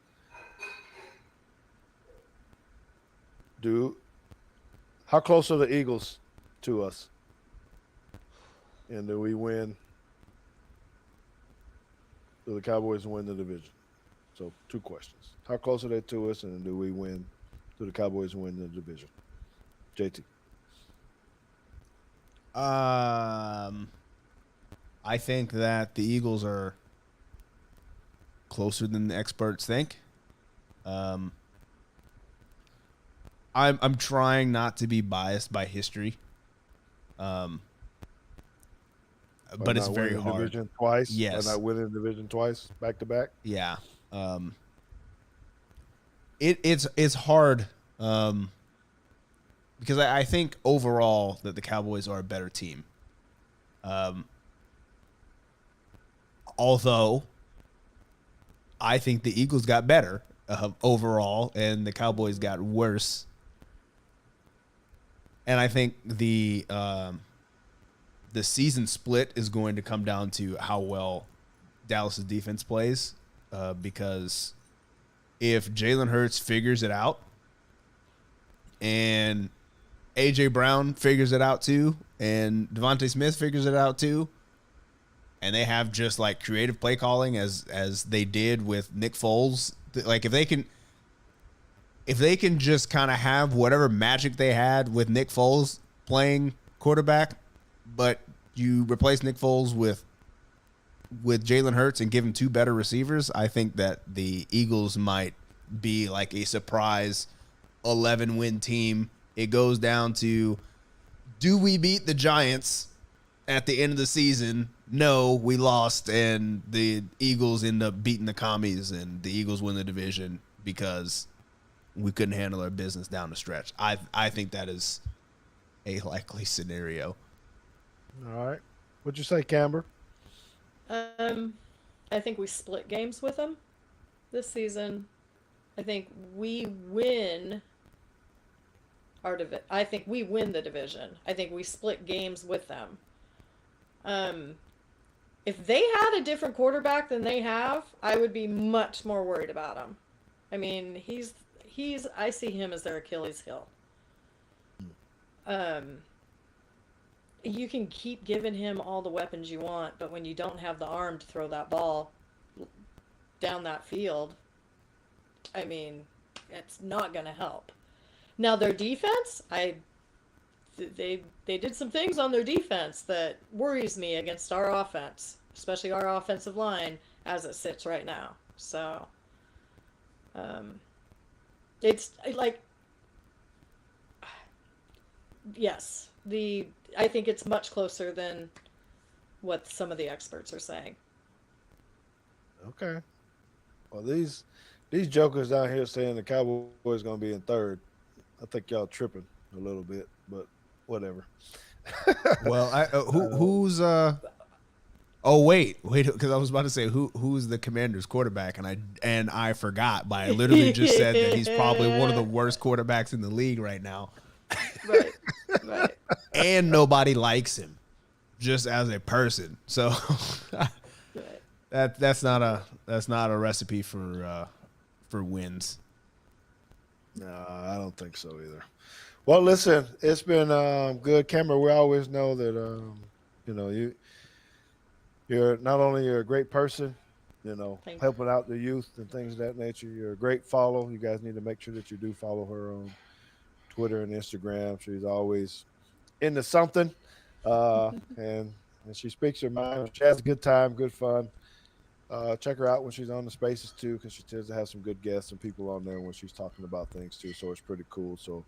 How close are the Eagles to us? And do we win? Do the Cowboys win the division? So 2 questions. How close are they to us, and do we win? Do the Cowboys win the division? JT. I think that the Eagles are closer than the experts think. I'm trying not to be biased by history. But it's very hard. Division twice. Yes. By not winning the division twice, back to back. Yeah. It's hard because I think overall that the Cowboys are a better team. Although I think the Eagles got better overall and the Cowboys got worse. And I think the season split is going to come down to how well Dallas's defense plays, because if Jalen Hurts figures it out and A.J. Brown figures it out too and Devontae Smith figures it out too, and they have just like creative play calling as they did with Nick Foles, like if they can just kind of have whatever magic they had with Nick Foles playing quarterback, but you replace Nick Foles with Jalen Hurts and give him 2 better receivers, I think that the Eagles might be like a surprise 11-win team. It goes down to, do we beat the Giants at the end of the season? No, we lost, and the Eagles end up beating the Commies, and the Eagles win the division because we couldn't handle our business down the stretch. I think that is a likely scenario. All right. What'd you say, Camber? I think we split games with them this season. I think we win I think we win the division. I think we split games with them. If they had a different quarterback than they have, I would be much more worried about him. I mean, I see him as their Achilles heel. You can keep giving him all the weapons you want, but when you don't have the arm to throw that ball down that field, I mean, it's not going to help. Now their defense, they did some things on their defense that worries me against our offense, especially our offensive line as it sits right now. So, it's like, yes, I think it's much closer than what some of the experts are saying. Okay. Well, these jokers down here saying the Cowboys going to be in third. I think y'all tripping a little bit, but whatever. Well, who's oh wait, because I was about to say who's the Commanders quarterback, and I forgot, but I literally just said that he's probably one of the worst quarterbacks in the league right now. Right. And nobody likes him, just as a person. So that's not a recipe for wins. No, I don't think so either. Well, listen, it's been good, Camber. We always know that you're not only you're a great person, helping out the youth and things of that nature. You're a great follow. You guys need to make sure that you do follow her on Twitter and Instagram. She's always into something, and she speaks her mind. She has a good time, good fun. Check her out when she's on the spaces too, because she tends to have some good guests and people on there when she's talking about things too. So it's pretty cool. So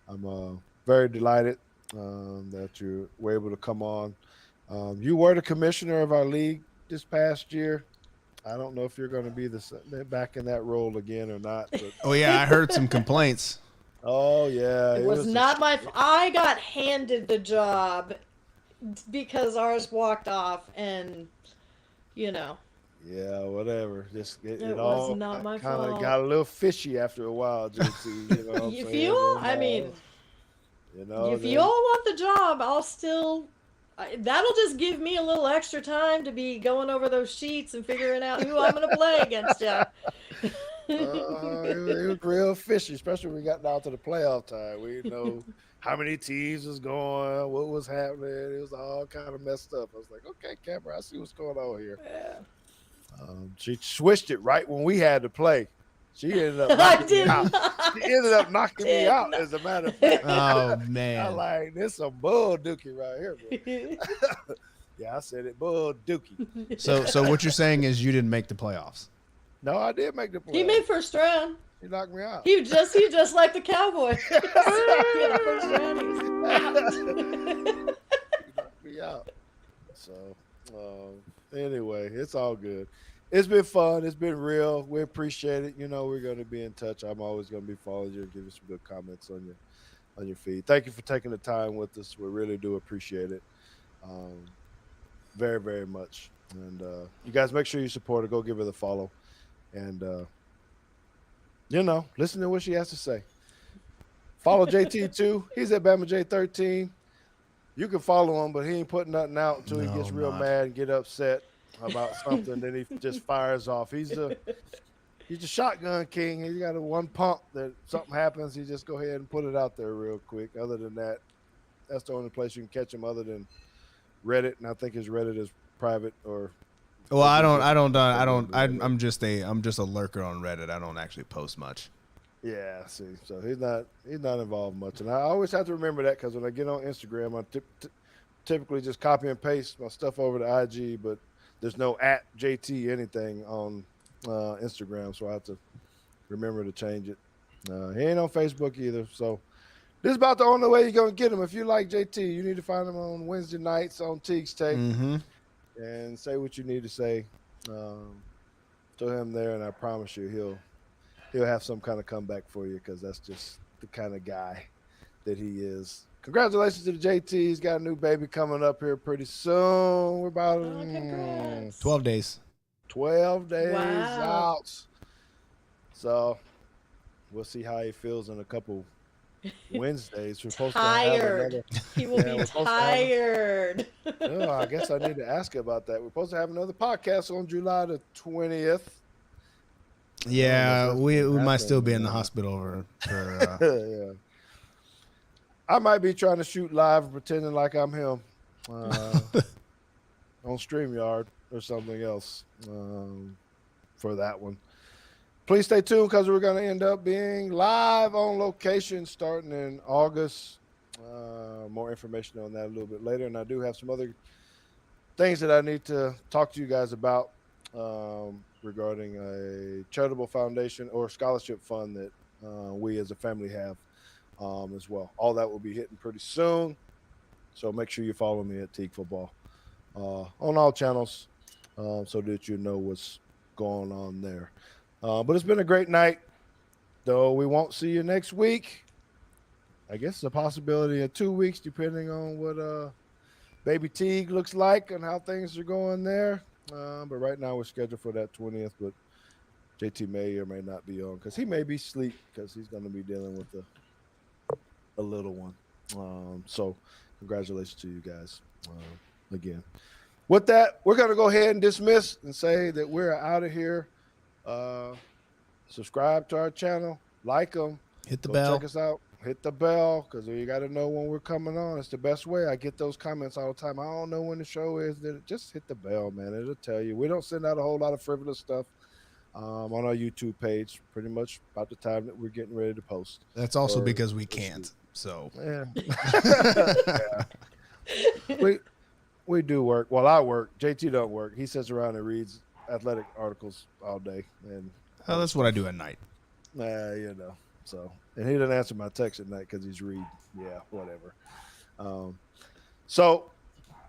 I'm very delighted that you were able to come on. You were the commissioner of our league this past year. I don't know if you're going to be back in that role again or not. But, oh yeah, I heard some complaints. Oh yeah, it was not I got handed the job because ours walked off, and Yeah, whatever. Just it was all not my kind of fault. got a little fishy after a while, JT. You know what I'm You saying? feel? I mean, if you all want the job, I'll still. That'll just give me a little extra time to be going over those sheets and figuring out who I'm going to play against you. It was real fishy, especially when we got down to the playoff time. We didn't know how many teams was going, what was happening. It was all kind of messed up. I was like, okay, Camber, I see what's going on here. Yeah. She switched it right when we had to play. She ended up knocking me out. She ended up knocking me out, as a matter of fact. Oh, man. I like, this some bull dookie right here, man. Yeah, I said it, bull dookie. So what you're saying is you didn't make the playoffs? No, I did make the playoffs. He made first round. He knocked me out. He just like the Cowboys. First round, he knocked me out. So, anyway, it's all good. It's been fun. It's been real. We appreciate it. We're going to be in touch. I'm always going to be following you and give you some good comments on your feed. Thank you for taking the time with us. We really do appreciate it. Very, very much. And you guys make sure you support her. Go give her the follow. And, listen to what she has to say. Follow JT too. He's at Bama J13. You can follow him, but he ain't putting nothing out until he gets real mad and get upset about something. Then he just fires off. He's a shotgun king. He's got a one pump that something happens. He just go ahead and put it out there real quick. Other than that, that's the only place you can catch him other than Reddit. And I think his Reddit is private or. Well, I'm just a lurker on Reddit. I don't actually post much. Yeah, see, so he's not involved much, and I always have to remember that because when I get on Instagram, I typically just copy and paste my stuff over to IG, but there's no @JT anything on Instagram, so I have to remember to change it. He ain't on Facebook either, so this is about the only way you're gonna get him. If you like JT, you need to find him on Wednesday nights on Teague's Take and say what you need to say to him there, and I promise you he'll have some kind of comeback for you because that's just the kind of guy that he is. Congratulations to the JT. He's got a new baby coming up here pretty soon. We're about 12 days. 12 days Wow. out. So We'll see how he feels in a couple Wednesdays. We're supposed Tired. to have another. He will be tired. Oh, I guess I need to ask you about that. We're supposed to have another podcast on July the 20th. Yeah, we might still be in the Yeah. hospital for Yeah. I might be trying to shoot live and pretending like I'm him on StreamYard or something else for that one. Please stay tuned because we're going to end up being live on location starting in August. More information on that a little bit later. And I do have some other things that I need to talk to you guys about regarding a charitable foundation or scholarship fund that we as a family have as well. All that will be hitting pretty soon. So make sure you follow me at Teague Football on all channels so that you know what's going on there. But it's been a great night, though we won't see you next week. I guess it's a possibility of 2 weeks, depending on what baby Teague looks like and how things are going there. But right now we're scheduled for that 20th, but JT may or may not be on because he may be asleep because he's going to be dealing with a little one. So congratulations to you guys again. With that, we're going to go ahead and dismiss and say that we're out of here. Subscribe to our channel, like them, hit the bell. Check us out. Hit the bell because you got to know when we're coming on. It's the best way. I get those comments all the time. I don't know when the show is. Just hit the bell, man. It'll tell you. We don't send out a whole lot of frivolous stuff on our YouTube page. Pretty much about the time that we're getting ready to post. That's also because we can't. So yeah. We do work. Well, I work. JT don't work. He sits around and reads athletic articles all day. And that's what I do at night. You know. So, and he didn't answer my text at night because he's reading. Yeah, whatever. So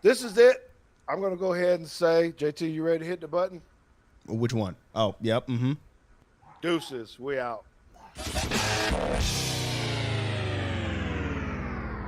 this is it. I'm going to go ahead and say, JT, you ready to hit the button? Which one? Oh, yep. Mm-hmm. Deuces. We out.